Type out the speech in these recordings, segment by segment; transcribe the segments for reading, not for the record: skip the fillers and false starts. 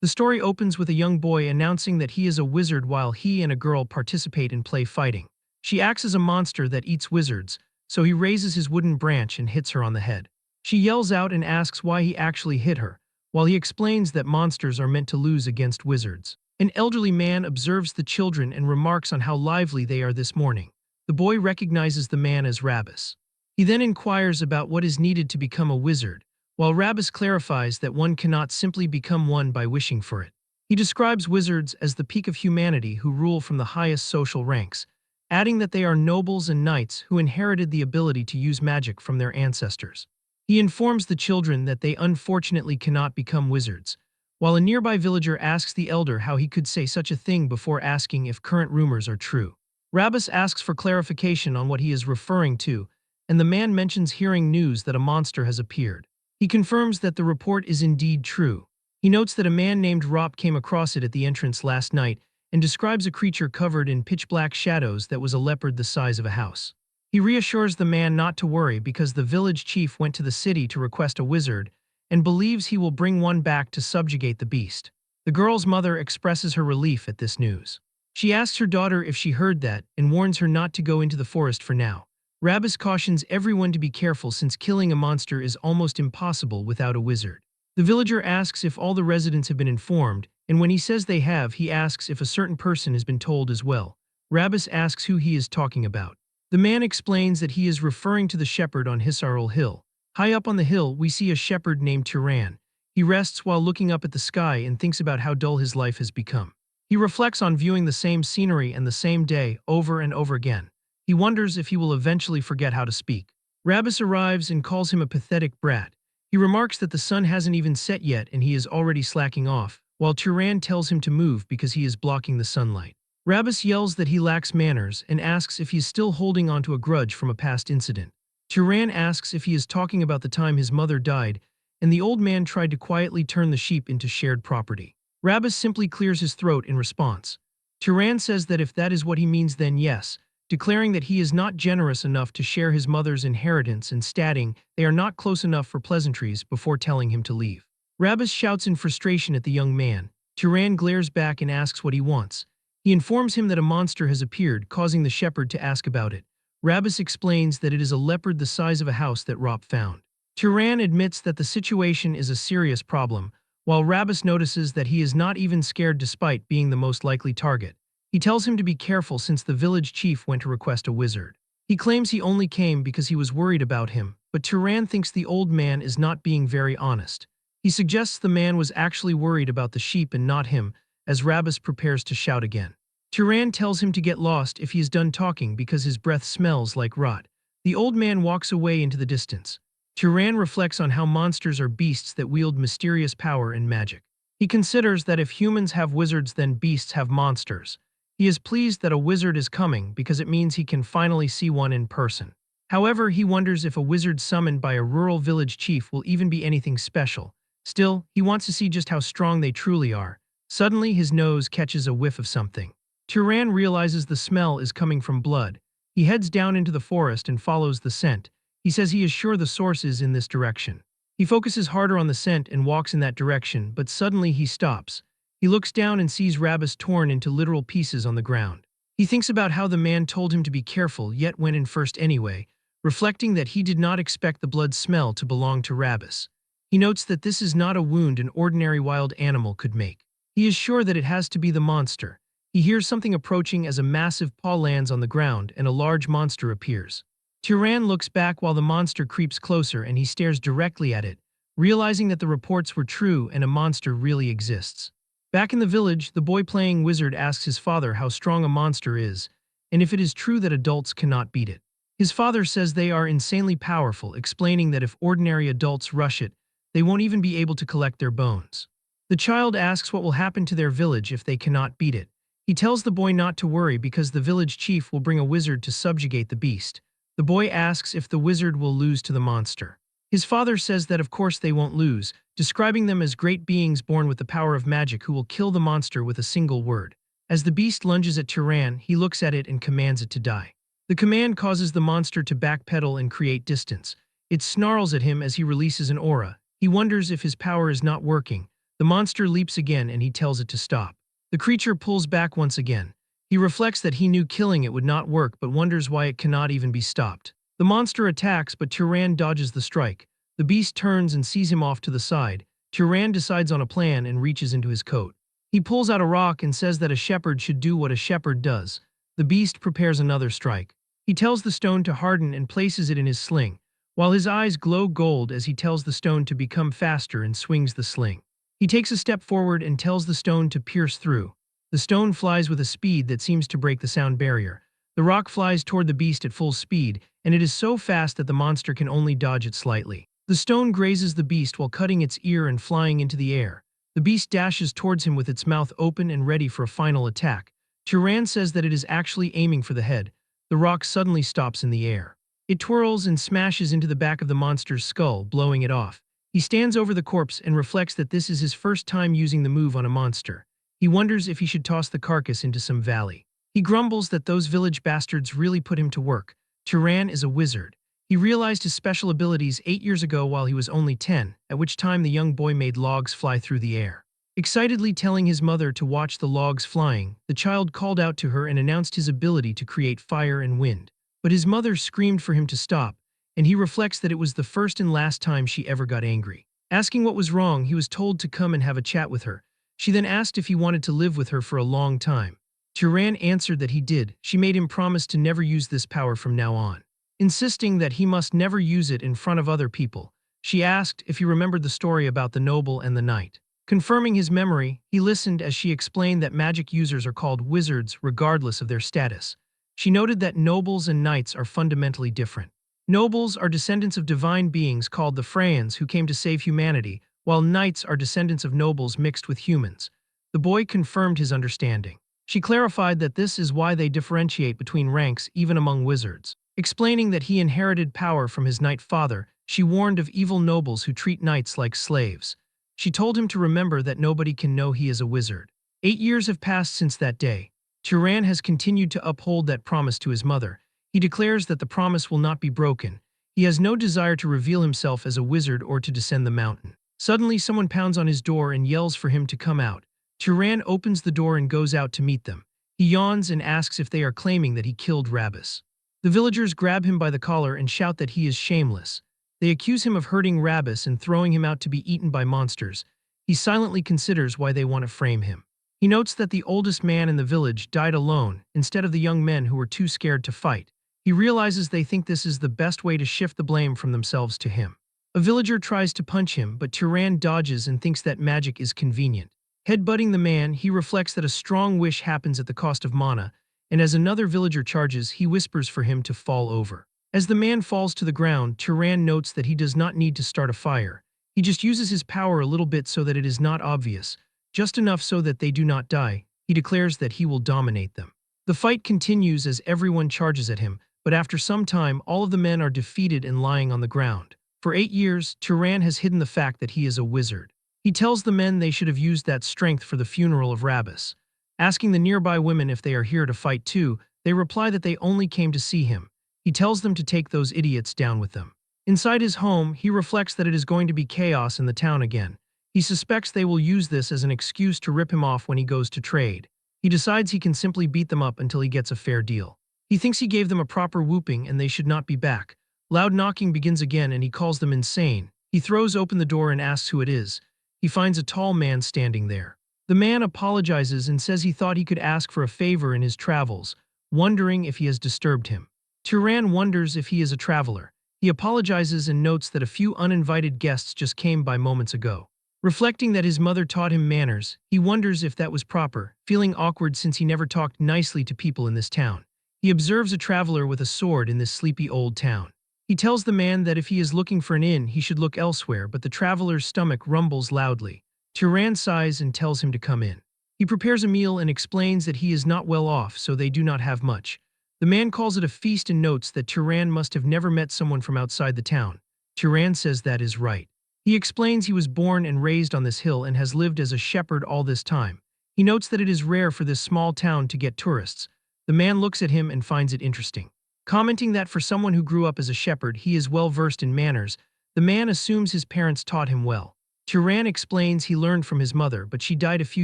The story opens with a young boy announcing that he is a wizard while he and a girl participate in play fighting. She acts as a monster that eats wizards, so he raises his wooden branch and hits her on the head. She yells out and asks why he actually hit her, while he explains that monsters are meant to lose against wizards. An elderly man observes the children and remarks on how lively they are this morning. The boy recognizes the man as Rabbus. He then inquires about what is needed to become a wizard, while Rabbus clarifies that one cannot simply become one by wishing for it. He describes wizards as the peak of humanity who rule from the highest social ranks, adding that they are nobles and knights who inherited the ability to use magic from their ancestors. He informs the children that they unfortunately cannot become wizards, while a nearby villager asks the elder how he could say such a thing before asking if current rumors are true. Rabbus asks for clarification on what he is referring to, and the man mentions hearing news that a monster has appeared. He confirms that the report is indeed true. He notes that a man named Rop came across it at the entrance last night and describes a creature covered in pitch-black shadows that was a leopard the size of a house. He reassures the man not to worry because the village chief went to the city to request a wizard and believes he will bring one back to subjugate the beast. The girl's mother expresses her relief at this news. She asks her daughter if she heard that and warns her not to go into the forest for now. Rabbus cautions everyone to be careful since killing a monster is almost impossible without a wizard. The villager asks if all the residents have been informed, and when he says they have, he asks if a certain person has been told as well. Rabbus asks who he is talking about. The man explains that he is referring to the shepherd on Hisarul Hill. High up on the hill, we see a shepherd named Turan. He rests while looking up at the sky and thinks about how dull his life has become. He reflects on viewing the same scenery and the same day over and over again. He wonders if he will eventually forget how to speak. Rabbus arrives and calls him a pathetic brat. He remarks that the sun hasn't even set yet and he is already slacking off, while Turan tells him to move because he is blocking the sunlight. Rabbus yells that he lacks manners and asks if he is still holding onto a grudge from a past incident. Turan asks if he is talking about the time his mother died, and the old man tried to quietly turn the sheep into shared property. Rabbus simply clears his throat in response. Turan says that if that is what he means, then yes, declaring that he is not generous enough to share his mother's inheritance and stating they are not close enough for pleasantries before telling him to leave. Rabbus shouts in frustration at the young man. Turan glares back and asks what he wants. He informs him that a monster has appeared, causing the shepherd to ask about it. Rabbus explains that it is a leopard the size of a house that Rop found. Turan admits that the situation is a serious problem, while Rabbus notices that he is not even scared despite being the most likely target. He tells him to be careful since the village chief went to request a wizard. He claims he only came because he was worried about him, but Turan thinks the old man is not being very honest. He suggests the man was actually worried about the sheep and not him, as Rabbus prepares to shout again. Turan tells him to get lost if he is done talking because his breath smells like rot. The old man walks away into the distance. Turan reflects on how monsters are beasts that wield mysterious power and magic. He considers that if humans have wizards, then beasts have monsters. He is pleased that a wizard is coming because it means he can finally see one in person. However, he wonders if a wizard summoned by a rural village chief will even be anything special. Still, he wants to see just how strong they truly are. Suddenly, his nose catches a whiff of something. Turan realizes the smell is coming from blood. He heads down into the forest and follows the scent. He says he is sure the source is in this direction. He focuses harder on the scent and walks in that direction, but suddenly he stops. He looks down and sees Rabbus torn into literal pieces on the ground. He thinks about how the man told him to be careful yet went in first anyway, reflecting that he did not expect the blood smell to belong to Rabbus. He notes that this is not a wound an ordinary wild animal could make. He is sure that it has to be the monster. He hears something approaching as a massive paw lands on the ground and a large monster appears. Turan looks back while the monster creeps closer and he stares directly at it, realizing that the reports were true and a monster really exists. Back in the village, the boy playing wizard asks his father how strong a monster is, and if it is true that adults cannot beat it. His father says they are insanely powerful, explaining that if ordinary adults rush it, they won't even be able to collect their bones. The child asks what will happen to their village if they cannot beat it. He tells the boy not to worry because the village chief will bring a wizard to subjugate the beast. The boy asks if the wizard will lose to the monster. His father says that of course they won't lose, describing them as great beings born with the power of magic who will kill the monster with a single word. As the beast lunges at Turan, he looks at it and commands it to die. The command causes the monster to backpedal and create distance. It snarls at him as he releases an aura. He wonders if his power is not working, The monster leaps again and he tells it to stop. The creature pulls back once again. He reflects that he knew killing it would not work but wonders why it cannot even be stopped. The monster attacks but Turan dodges the strike. The beast turns and sees him off to the side. Turan decides on a plan and reaches into his coat. He pulls out a rock and says that a shepherd should do what a shepherd does. The beast prepares another strike. He tells the stone to harden and places it in his sling, while his eyes glow gold as he tells the stone to become faster and swings the sling. He takes a step forward and tells the stone to pierce through. The stone flies with a speed that seems to break the sound barrier. The rock flies toward the beast at full speed, and it is so fast that the monster can only dodge it slightly. The stone grazes the beast while cutting its ear and flying into the air. The beast dashes towards him with its mouth open and ready for a final attack. Turan says that it is actually aiming for the head. The rock suddenly stops in the air. It twirls and smashes into the back of the monster's skull, blowing it off. He stands over the corpse and reflects that this is his first time using the move on a monster. He wonders if he should toss the carcass into some valley. He grumbles that those village bastards really put him to work. Turan is a wizard. He realized his special abilities 8 years ago while he was only 10, at which time the young boy made logs fly through the air. Excitedly telling his mother to watch the logs flying, the child called out to her and announced his ability to create fire and wind. But his mother screamed for him to stop, and he reflects that it was the first and last time she ever got angry. Asking what was wrong, he was told to come and have a chat with her. She then asked if he wanted to live with her for a long time. Turan answered that he did. She made him promise to never use this power from now on, insisting that he must never use it in front of other people. She asked if he remembered the story about the noble and the knight. Confirming his memory, he listened as she explained that magic users are called wizards regardless of their status. She noted that nobles and knights are fundamentally different. Nobles are descendants of divine beings called the Freyans who came to save humanity, while knights are descendants of nobles mixed with humans. The boy confirmed his understanding. She clarified that this is why they differentiate between ranks even among wizards. Explaining that he inherited power from his knight father, she warned of evil nobles who treat knights like slaves. She told him to remember that nobody can know he is a wizard. 8 years have passed since that day. Turan has continued to uphold that promise to his mother. He declares that the promise will not be broken. He has no desire to reveal himself as a wizard or to descend the mountain. Suddenly, someone pounds on his door and yells for him to come out. Turan opens the door and goes out to meet them. He yawns and asks if they are claiming that he killed Rabbis. The villagers grab him by the collar and shout that he is shameless. They accuse him of hurting Rabbis and throwing him out to be eaten by monsters. He silently considers why they want to frame him. He notes that the oldest man in the village died alone instead of the young men who were too scared to fight. He realizes they think this is the best way to shift the blame from themselves to him. A villager tries to punch him, but Turan dodges and thinks that magic is convenient. Headbutting the man, he reflects that a strong wish happens at the cost of mana, and as another villager charges, he whispers for him to fall over. As the man falls to the ground, Turan notes that he does not need to start a fire. He just uses his power a little bit so that it is not obvious, just enough so that they do not die. He declares that he will dominate them. The fight continues as everyone charges at him, but after some time, all of the men are defeated and lying on the ground. For 8 years, Turan has hidden the fact that he is a wizard. He tells the men they should have used that strength for the funeral of Rabbis. Asking the nearby women if they are here to fight too, they reply that they only came to see him. He tells them to take those idiots down with them. Inside his home, he reflects that it is going to be chaos in the town again. He suspects they will use this as an excuse to rip him off when he goes to trade. He decides he can simply beat them up until he gets a fair deal. He thinks he gave them a proper whooping and they should not be back. Loud knocking begins again and he calls them insane. He throws open the door and asks who it is. He finds a tall man standing there. The man apologizes and says he thought he could ask for a favor in his travels, wondering if he has disturbed him. Turan wonders if he is a traveler. He apologizes and notes that a few uninvited guests just came by moments ago. Reflecting that his mother taught him manners, he wonders if that was proper, feeling awkward since he never talked nicely to people in this town. He observes a traveler with a sword in this sleepy old town. He tells the man that if he is looking for an inn, he should look elsewhere, but the traveler's stomach rumbles loudly. Turan sighs and tells him to come in. He prepares a meal and explains that he is not well off, so they do not have much. The man calls it a feast and notes that Turan must have never met someone from outside the town. Turan says that is right. He explains he was born and raised on this hill and has lived as a shepherd all this time. He notes that it is rare for this small town to get tourists. The man looks at him and finds it interesting. Commenting that for someone who grew up as a shepherd, he is well versed in manners, the man assumes his parents taught him well. Turan explains he learned from his mother, but she died a few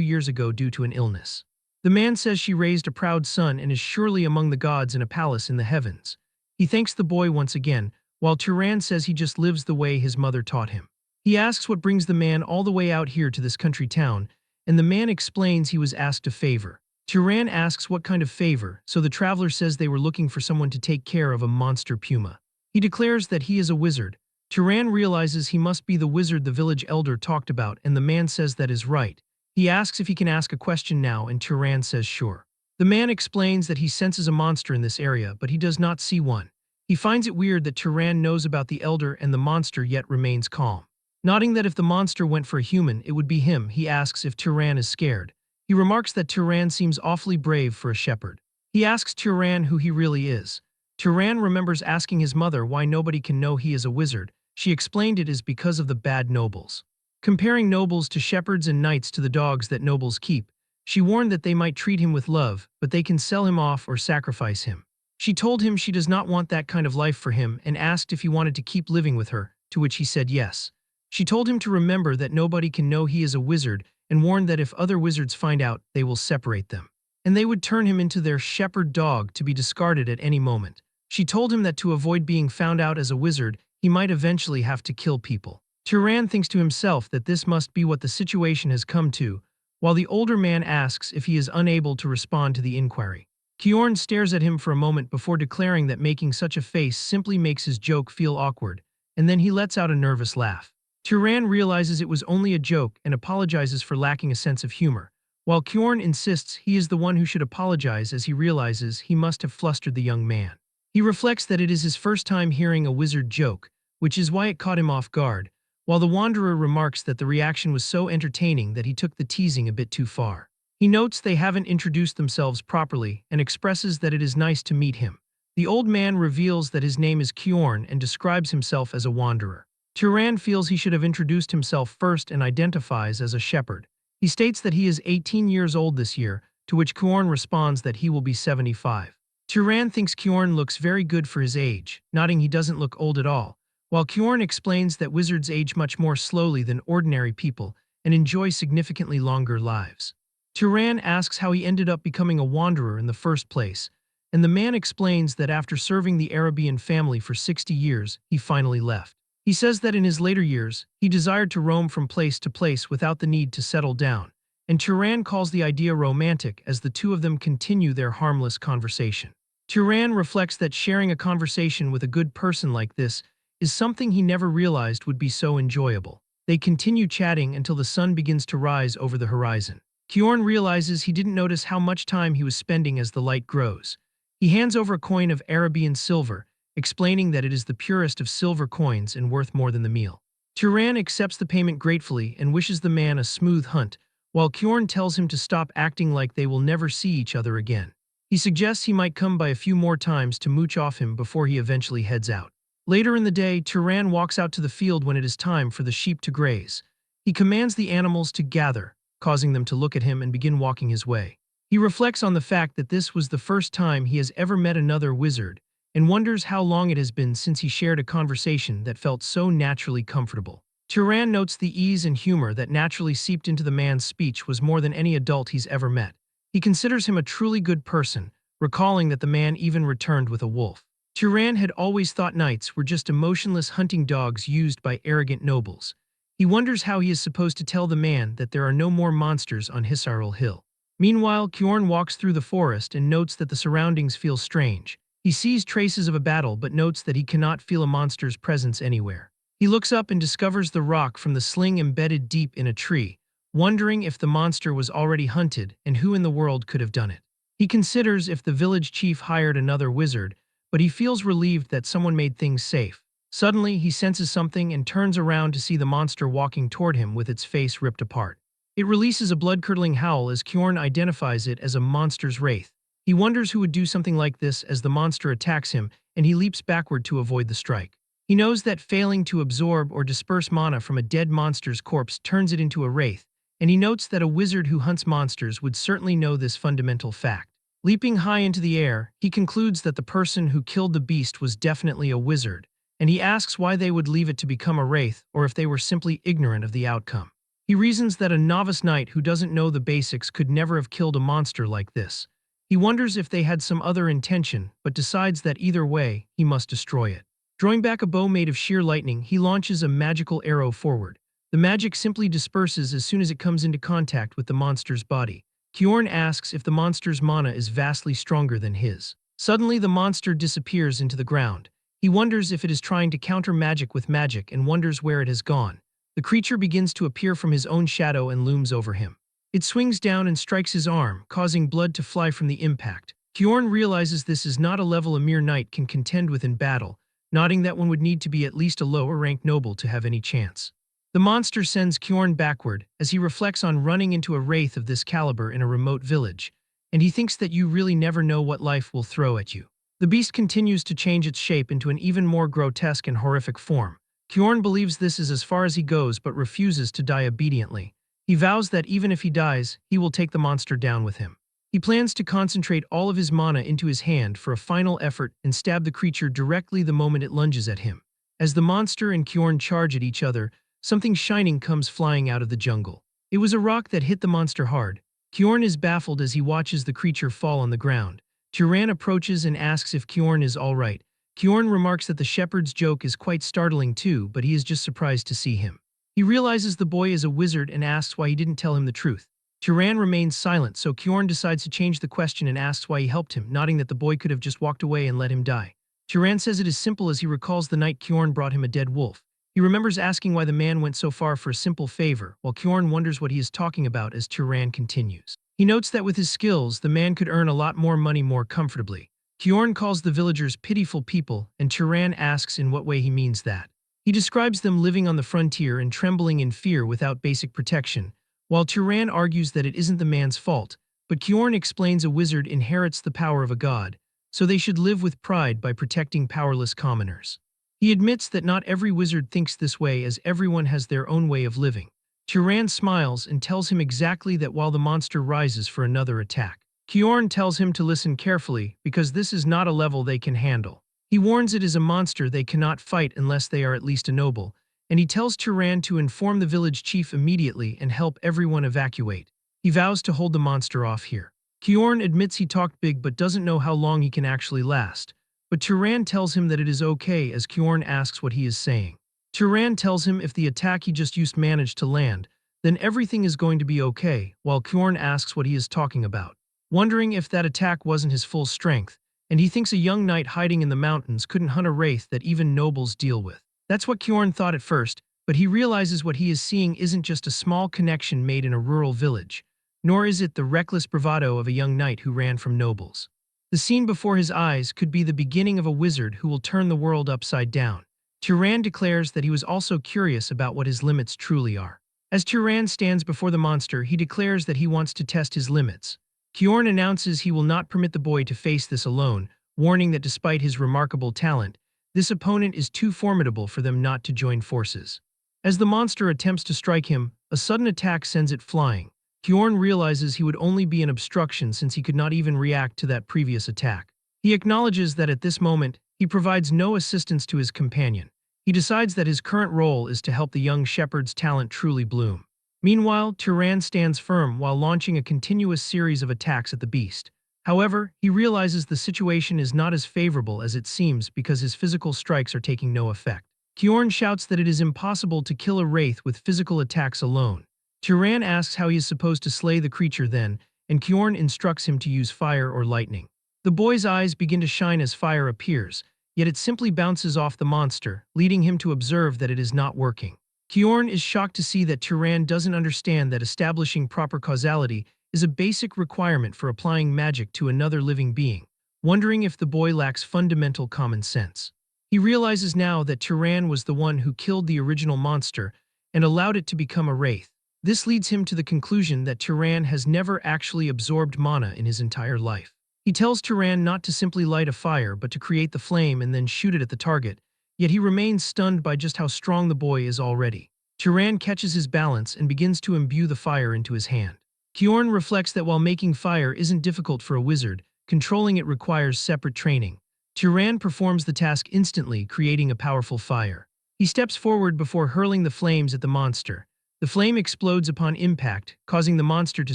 years ago due to an illness. The man says she raised a proud son and is surely among the gods in a palace in the heavens. He thanks the boy once again, while Turan says he just lives the way his mother taught him. He asks what brings the man all the way out here to this country town, and the man explains he was asked a favor. Turan asks what kind of favor, so the traveler says they were looking for someone to take care of a monster puma. He declares that he is a wizard. Turan realizes he must be the wizard the village elder talked about, and the man says that is right. He asks if he can ask a question now, and Turan says sure. The man explains that he senses a monster in this area, but he does not see one. He finds it weird that Turan knows about the elder and the monster yet remains calm. Nodding that if the monster went for a human, it would be him, he asks if Turan is scared. He remarks that Turan seems awfully brave for a shepherd. He asks Turan who he really is. Turan remembers asking his mother why nobody can know he is a wizard. She explained it is because of the bad nobles. Comparing nobles to shepherds and knights to the dogs that nobles keep, she warned that they might treat him with love, but they can sell him off or sacrifice him. She told him she does not want that kind of life for him and asked if he wanted to keep living with her, to which he said yes. She told him to remember that nobody can know he is a wizard and warned that if other wizards find out, they will separate them. And they would turn him into their shepherd dog to be discarded at any moment. She told him that to avoid being found out as a wizard, he might eventually have to kill people. Turan thinks to himself that this must be what the situation has come to, while the older man asks if he is unable to respond to the inquiry. Kjorn stares at him for a moment before declaring that making such a face simply makes his joke feel awkward, and then he lets out a nervous laugh. Turan realizes it was only a joke and apologizes for lacking a sense of humor, while Kjorn insists he is the one who should apologize as he realizes he must have flustered the young man. He reflects that it is his first time hearing a wizard joke, which is why it caught him off guard, while the wanderer remarks that the reaction was so entertaining that he took the teasing a bit too far. He notes they haven't introduced themselves properly and expresses that it is nice to meet him. The old man reveals that his name is Kjorn and describes himself as a wanderer. Turan feels he should have introduced himself first and identifies as a shepherd. He states that he is 18 years old this year, to which Kjorn responds that he will be 75. Turan thinks Kjorn looks very good for his age, nodding he doesn't look old at all, while Kjorn explains that wizards age much more slowly than ordinary people and enjoy significantly longer lives. Turan asks how he ended up becoming a wanderer in the first place, and the man explains that after serving the Arabian family for 60 years, he finally left. He says that in his later years, he desired to roam from place to place without the need to settle down, and Turan calls the idea romantic as the two of them continue their harmless conversation. Turan reflects that sharing a conversation with a good person like this is something he never realized would be so enjoyable. They continue chatting until the sun begins to rise over the horizon. Kjorn realizes he didn't notice how much time he was spending as the light grows. He hands over a coin of Arabian silver, explaining that it is the purest of silver coins and worth more than the meal. Turan accepts the payment gratefully and wishes the man a smooth hunt, while Kjorn tells him to stop acting like they will never see each other again. He suggests he might come by a few more times to mooch off him before he eventually heads out. Later in the day, Turan walks out to the field when it is time for the sheep to graze. He commands the animals to gather, causing them to look at him and begin walking his way. He reflects on the fact that this was the first time he has ever met another wizard, and wonders how long it has been since he shared a conversation that felt so naturally comfortable. Turan notes the ease and humor that naturally seeped into the man's speech was more than any adult he's ever met. He considers him a truly good person, recalling that the man even returned with a wolf. Turan had always thought knights were just emotionless hunting dogs used by arrogant nobles. He wonders how he is supposed to tell the man that there are no more monsters on Hisaril Hill. Meanwhile, Kjorn walks through the forest and notes that the surroundings feel strange. He sees traces of a battle but notes that he cannot feel a monster's presence anywhere. He looks up and discovers the rock from the sling embedded deep in a tree, wondering if the monster was already hunted and who in the world could have done it. He considers if the village chief hired another wizard, but he feels relieved that someone made things safe. Suddenly, he senses something and turns around to see the monster walking toward him with its face ripped apart. It releases a blood-curdling howl as Kjorn identifies it as a monster's wraith. He wonders who would do something like this as the monster attacks him, and he leaps backward to avoid the strike. He knows that failing to absorb or disperse mana from a dead monster's corpse turns it into a wraith, and he notes that a wizard who hunts monsters would certainly know this fundamental fact. Leaping high into the air, he concludes that the person who killed the beast was definitely a wizard, and he asks why they would leave it to become a wraith or if they were simply ignorant of the outcome. He reasons that a novice knight who doesn't know the basics could never have killed a monster like this. He wonders if they had some other intention, but decides that either way, he must destroy it. Drawing back a bow made of sheer lightning, he launches a magical arrow forward. The magic simply disperses as soon as it comes into contact with the monster's body. Kjorn asks if the monster's mana is vastly stronger than his. Suddenly, the monster disappears into the ground. He wonders if it is trying to counter magic with magic and wonders where it has gone. The creature begins to appear from his own shadow and looms over him. It swings down and strikes his arm, causing blood to fly from the impact. Kjorn realizes this is not a level a mere knight can contend with in battle, nodding that one would need to be at least a lower-ranked noble to have any chance. The monster sends Kjorn backward as he reflects on running into a wraith of this caliber in a remote village, and he thinks that you really never know what life will throw at you. The beast continues to change its shape into an even more grotesque and horrific form. Kjorn believes this is as far as he goes but refuses to die obediently. He vows that even if he dies, he will take the monster down with him. He plans to concentrate all of his mana into his hand for a final effort and stab the creature directly the moment it lunges at him. As the monster and Kjorn charge at each other, something shining comes flying out of the jungle. It was a rock that hit the monster hard. Kjorn is baffled as he watches the creature fall on the ground. Turan approaches and asks if Kjorn is all right. Kjorn remarks that the shepherd's joke is quite startling too, but he is just surprised to see him. He realizes the boy is a wizard and asks why he didn't tell him the truth. Turan remains silent, so Kjorn decides to change the question and asks why he helped him, nodding that the boy could have just walked away and let him die. Turan says it is simple as he recalls the night Kjorn brought him a dead wolf. He remembers asking why the man went so far for a simple favor, while Kjorn wonders what he is talking about as Turan continues. He notes that with his skills, the man could earn a lot more money more comfortably. Kjorn calls the villagers pitiful people, and Turan asks in what way he means that. He describes them living on the frontier and trembling in fear without basic protection, while Turan argues that it isn't the man's fault, but Kjorn explains a wizard inherits the power of a god, so they should live with pride by protecting powerless commoners. He admits that not every wizard thinks this way as everyone has their own way of living. Turan smiles and tells him exactly that while the monster rises for another attack. Kjorn tells him to listen carefully because this is not a level they can handle. He warns it is a monster they cannot fight unless they are at least a noble, and he tells Turan to inform the village chief immediately and help everyone evacuate. He vows to hold the monster off here. Kjorn admits he talked big but doesn't know how long he can actually last. But Turan tells him that it is okay as Kjorn asks what he is saying. Turan tells him if the attack he just used managed to land, then everything is going to be okay, while Kjorn asks what he is talking about, wondering if that attack wasn't his full strength, and he thinks a young knight hiding in the mountains couldn't hunt a wraith that even nobles deal with. That's what Kjorn thought at first, but he realizes what he is seeing isn't just a small connection made in a rural village, nor is it the reckless bravado of a young knight who ran from nobles. The scene before his eyes could be the beginning of a wizard who will turn the world upside down. Turan declares that he was also curious about what his limits truly are. As Turan stands before the monster, he declares that he wants to test his limits. Kjorn announces he will not permit the boy to face this alone, warning that despite his remarkable talent, this opponent is too formidable for them not to join forces. As the monster attempts to strike him, a sudden attack sends it flying. Kjorn realizes he would only be an obstruction since he could not even react to that previous attack. He acknowledges that at this moment, he provides no assistance to his companion. He decides that his current role is to help the young shepherd's talent truly bloom. Meanwhile, Turan stands firm while launching a continuous series of attacks at the beast. However, he realizes the situation is not as favorable as it seems because his physical strikes are taking no effect. Kjorn shouts that it is impossible to kill a wraith with physical attacks alone. Turan asks how he is supposed to slay the creature then, and Kjorn instructs him to use fire or lightning. The boy's eyes begin to shine as fire appears, yet it simply bounces off the monster, leading him to observe that it is not working. Kjorn is shocked to see that Turan doesn't understand that establishing proper causality is a basic requirement for applying magic to another living being, wondering if the boy lacks fundamental common sense. He realizes now that Turan was the one who killed the original monster and allowed it to become a wraith. This leads him to the conclusion that Turan has never actually absorbed mana in his entire life. He tells Turan not to simply light a fire but to create the flame and then shoot it at the target, yet he remains stunned by just how strong the boy is already. Turan catches his balance and begins to imbue the fire into his hand. Kjorn reflects that while making fire isn't difficult for a wizard, controlling it requires separate training. Turan performs the task instantly, creating a powerful fire. He steps forward before hurling the flames at the monster. The flame explodes upon impact, causing the monster to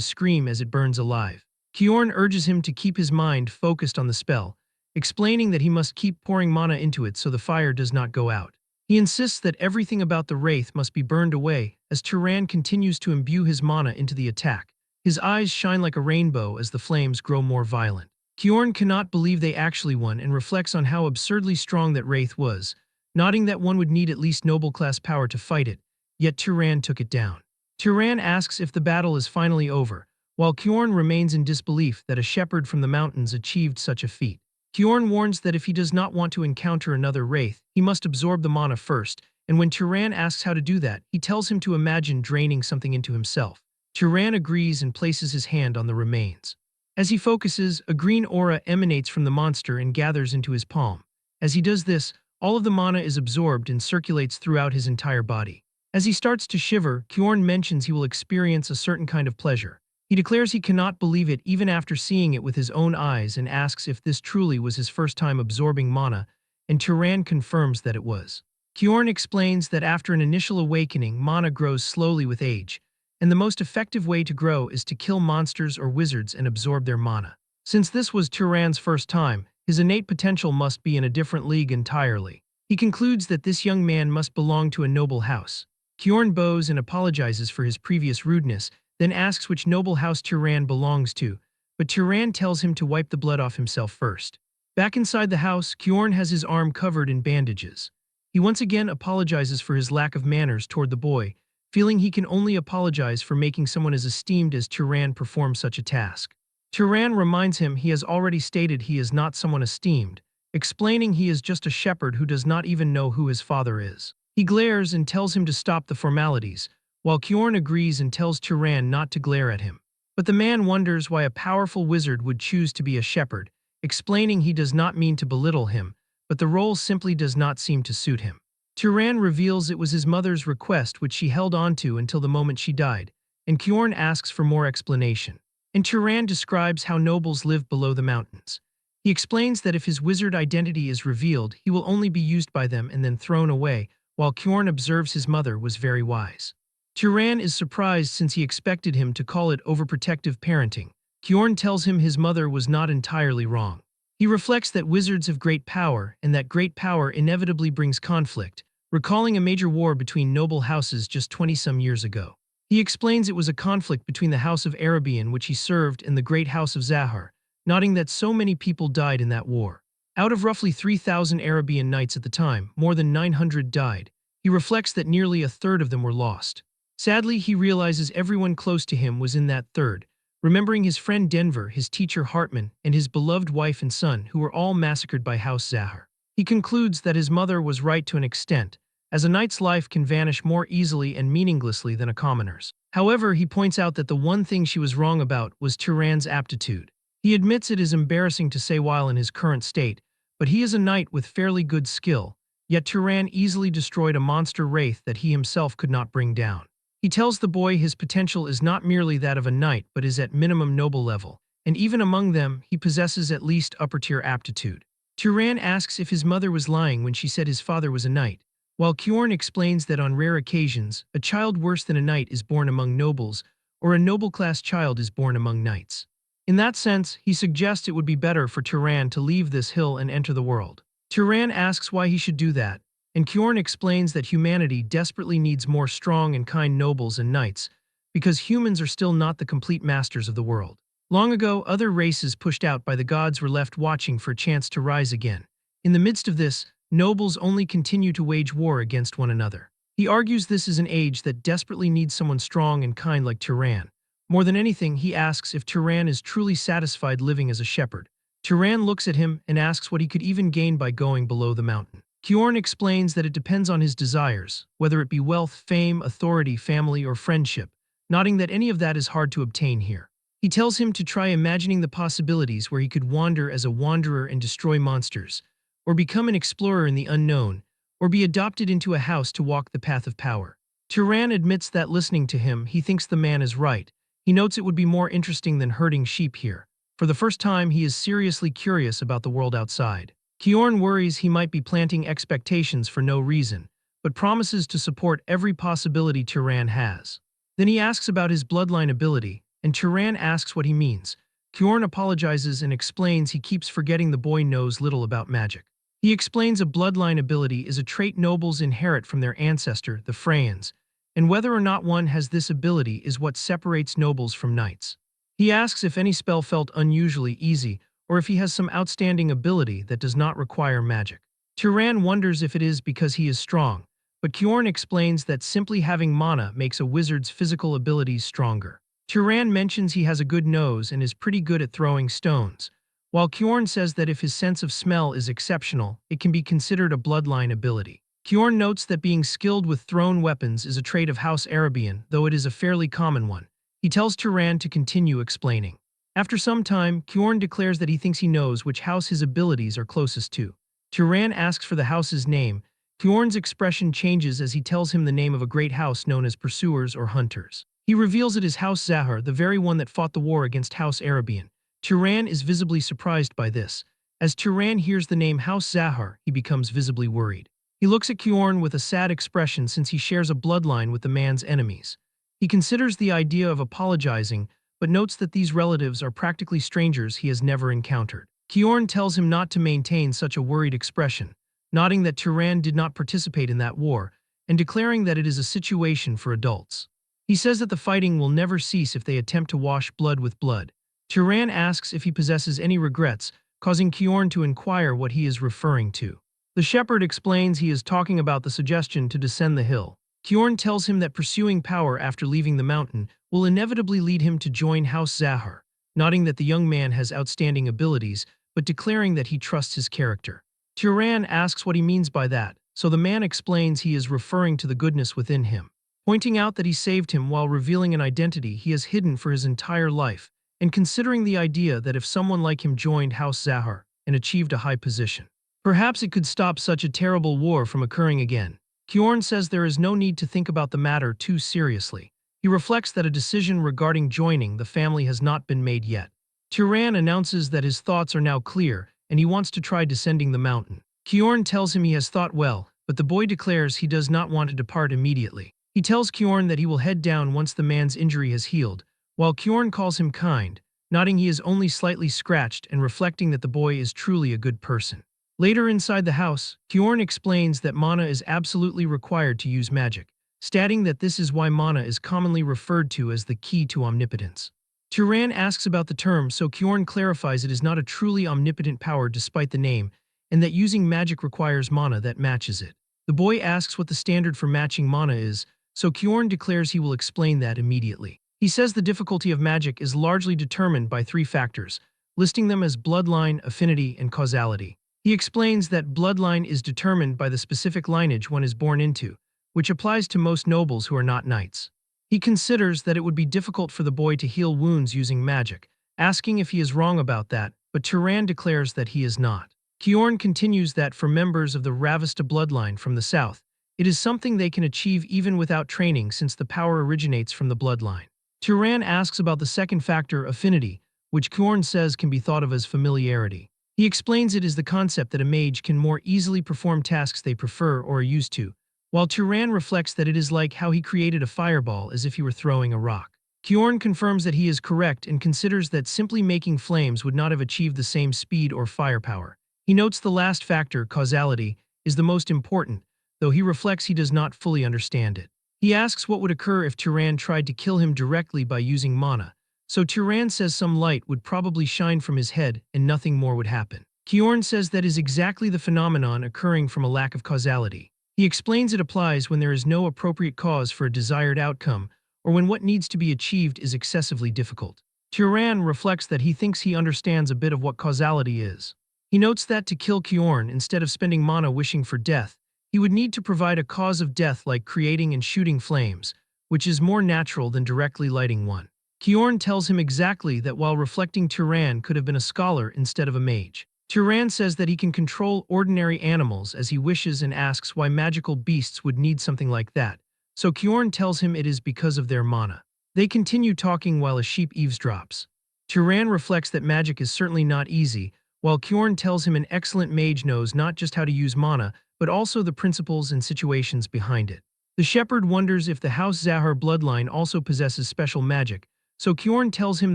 scream as it burns alive. Kyorn urges him to keep his mind focused on the spell, explaining that he must keep pouring mana into it so the fire does not go out. He insists that everything about the wraith must be burned away as Turan continues to imbue his mana into the attack. His eyes shine like a rainbow as the flames grow more violent. Kyorn cannot believe they actually won and reflects on how absurdly strong that wraith was, nodding that one would need at least noble-class power to fight it, yet Turan took it down. Turan asks if the battle is finally over, while Kyorn remains in disbelief that a shepherd from the mountains achieved such a feat. Kyorn warns that if he does not want to encounter another wraith, he must absorb the mana first, and when Turan asks how to do that, he tells him to imagine draining something into himself. Turan agrees and places his hand on the remains. As he focuses, a green aura emanates from the monster and gathers into his palm. As he does this, all of the mana is absorbed and circulates throughout his entire body. As he starts to shiver, Kyorn mentions he will experience a certain kind of pleasure. He declares he cannot believe it even after seeing it with his own eyes and asks if this truly was his first time absorbing mana, and Turan confirms that it was. Kyorn explains that after an initial awakening, mana grows slowly with age, and the most effective way to grow is to kill monsters or wizards and absorb their mana. Since this was Turan's first time, his innate potential must be in a different league entirely. He concludes that this young man must belong to a noble house. Kyorn bows and apologizes for his previous rudeness, then asks which noble house Turan belongs to, but Turan tells him to wipe the blood off himself first. Back inside the house, Kyorn has his arm covered in bandages. He once again apologizes for his lack of manners toward the boy, feeling he can only apologize for making someone as esteemed as Turan perform such a task. Turan reminds him he has already stated he is not someone esteemed, explaining he is just a shepherd who does not even know who his father is. He glares and tells him to stop the formalities, while Kyorn agrees and tells Turan not to glare at him. But the man wonders why a powerful wizard would choose to be a shepherd, explaining he does not mean to belittle him, but the role simply does not seem to suit him. Turan reveals it was his mother's request which she held onto until the moment she died, and Kyorn asks for more explanation. And Turan describes how nobles live below the mountains. He explains that if his wizard identity is revealed, he will only be used by them and then thrown away, while Kyorn observes his mother was very wise. Turan is surprised since he expected him to call it overprotective parenting. Kyorn tells him his mother was not entirely wrong. He reflects that wizards have great power and that great power inevitably brings conflict, recalling a major war between noble houses just 20-some years ago. He explains it was a conflict between the House of Arabian which he served and the Great House of Zahar, noting that so many people died in that war. Out of roughly 3,000 Arabian knights at the time, more than 900 died. He reflects that nearly a third of them were lost. Sadly, he realizes everyone close to him was in that third, remembering his friend Denver, his teacher Hartman, and his beloved wife and son who were all massacred by House Zahar. He concludes that his mother was right to an extent, as a knight's life can vanish more easily and meaninglessly than a commoner's. However, he points out that the one thing she was wrong about was Turan's aptitude. He admits it is embarrassing to say while in his current state, but he is a knight with fairly good skill, yet Turan easily destroyed a monster wraith that he himself could not bring down. He tells the boy his potential is not merely that of a knight but is at minimum noble level, and even among them, he possesses at least upper-tier aptitude. Turan asks if his mother was lying when she said his father was a knight, while Kyorn explains that on rare occasions, a child worse than a knight is born among nobles, or a noble-class child is born among knights. In that sense, he suggests it would be better for Turan to leave this hill and enter the world. Turan asks why he should do that, and Kyorn explains that humanity desperately needs more strong and kind nobles and knights, because humans are still not the complete masters of the world. Long ago, other races pushed out by the gods were left watching for a chance to rise again. In the midst of this, nobles only continue to wage war against one another. He argues this is an age that desperately needs someone strong and kind like Turan. More than anything, he asks if Turan is truly satisfied living as a shepherd. Turan looks at him and asks what he could even gain by going below the mountain. Kyorn explains that it depends on his desires, whether it be wealth, fame, authority, family, or friendship, noting that any of that is hard to obtain here. He tells him to try imagining the possibilities where he could wander as a wanderer and destroy monsters, or become an explorer in the unknown, or be adopted into a house to walk the path of power. Turan admits that listening to him, he thinks the man is right. He notes it would be more interesting than herding sheep here. For the first time, he is seriously curious about the world outside. Kyorn worries he might be planting expectations for no reason, but promises to support every possibility Turan has. Then he asks about his bloodline ability, and Turan asks what he means. Kyorn apologizes and explains he keeps forgetting the boy knows little about magic. He explains a bloodline ability is a trait nobles inherit from their ancestor, the Freyans, and whether or not one has this ability is what separates nobles from knights. He asks if any spell felt unusually easy, or if he has some outstanding ability that does not require magic. Turan wonders if it is because he is strong, but Kyorn explains that simply having mana makes a wizard's physical abilities stronger. Turan mentions he has a good nose and is pretty good at throwing stones, while Kyorn says that if his sense of smell is exceptional, it can be considered a bloodline ability. Kyorn notes that being skilled with thrown weapons is a trait of House Arabian, though it is a fairly common one. He tells Turan to continue explaining. After some time, Kyorn declares that he thinks he knows which house his abilities are closest to. Turan asks for the house's name. Kyorn's expression changes as he tells him the name of a great house known as Pursuers or Hunters. He reveals it is House Zahar, the very one that fought the war against House Arabian. Turan is visibly surprised by this. As Turan hears the name House Zahar, he becomes visibly worried. He looks at Kyorn with a sad expression since he shares a bloodline with the man's enemies. He considers the idea of apologizing, but notes that these relatives are practically strangers he has never encountered. Kyorn tells him not to maintain such a worried expression, noting that Turan did not participate in that war, and declaring that it is a situation for adults. He says that the fighting will never cease if they attempt to wash blood with blood. Turan asks if he possesses any regrets, causing Kyorn to inquire what he is referring to. The shepherd explains he is talking about the suggestion to descend the hill. Kyorn tells him that pursuing power after leaving the mountain will inevitably lead him to join House Zahar, noting that the young man has outstanding abilities, but declaring that he trusts his character. Turan asks what he means by that, so the man explains he is referring to the goodness within him, pointing out that he saved him while revealing an identity he has hidden for his entire life, and considering the idea that if someone like him joined House Zahar and achieved a high position, perhaps it could stop such a terrible war from occurring again. Kyorn says there is no need to think about the matter too seriously. He reflects that a decision regarding joining the family has not been made yet. Turan announces that his thoughts are now clear and he wants to try descending the mountain. Kyorn tells him he has thought well, but the boy declares he does not want to depart immediately. He tells Kyorn that he will head down once the man's injury has healed, while Kyorn calls him kind, nodding he is only slightly scratched and reflecting that the boy is truly a good person. Later inside the house, Kyorn explains that mana is absolutely required to use magic, stating that this is why mana is commonly referred to as the key to omnipotence. Turan asks about the term, so Kyorn clarifies it is not a truly omnipotent power despite the name, and that using magic requires mana that matches it. The boy asks what the standard for matching mana is, so Kyorn declares he will explain that immediately. He says the difficulty of magic is largely determined by three factors, listing them as bloodline, affinity, and causality. He explains that bloodline is determined by the specific lineage one is born into, which applies to most nobles who are not knights. He considers that it would be difficult for the boy to heal wounds using magic, asking if he is wrong about that, but Turan declares that he is not. Kyorn continues that for members of the Ravista bloodline from the south, it is something they can achieve even without training since the power originates from the bloodline. Turan asks about the second factor, affinity, which Kyorn says can be thought of as familiarity. He explains it is the concept that a mage can more easily perform tasks they prefer or are used to, while Turan reflects that it is like how he created a fireball as if he were throwing a rock. Kyorn confirms that he is correct and considers that simply making flames would not have achieved the same speed or firepower. He notes the last factor, causality, is the most important, though he reflects he does not fully understand it. He asks what would occur if Turan tried to kill him directly by using mana, so Turan says some light would probably shine from his head and nothing more would happen. Kyorn says that is exactly the phenomenon occurring from a lack of causality. He explains it applies when there is no appropriate cause for a desired outcome, or when what needs to be achieved is excessively difficult. Turan reflects that he thinks he understands a bit of what causality is. He notes that to kill Kyorn, instead of spending mana wishing for death, he would need to provide a cause of death like creating and shooting flames, which is more natural than directly lighting one. Kyorn tells him exactly that while reflecting Turan could have been a scholar instead of a mage. Turan says that he can control ordinary animals as he wishes and asks why magical beasts would need something like that, so Kyorn tells him it is because of their mana. They continue talking while a sheep eavesdrops. Turan reflects that magic is certainly not easy, while Kjorn tells him an excellent mage knows not just how to use mana, but also the principles and situations behind it. The shepherd wonders if the House Zahar bloodline also possesses special magic, so Kjorn tells him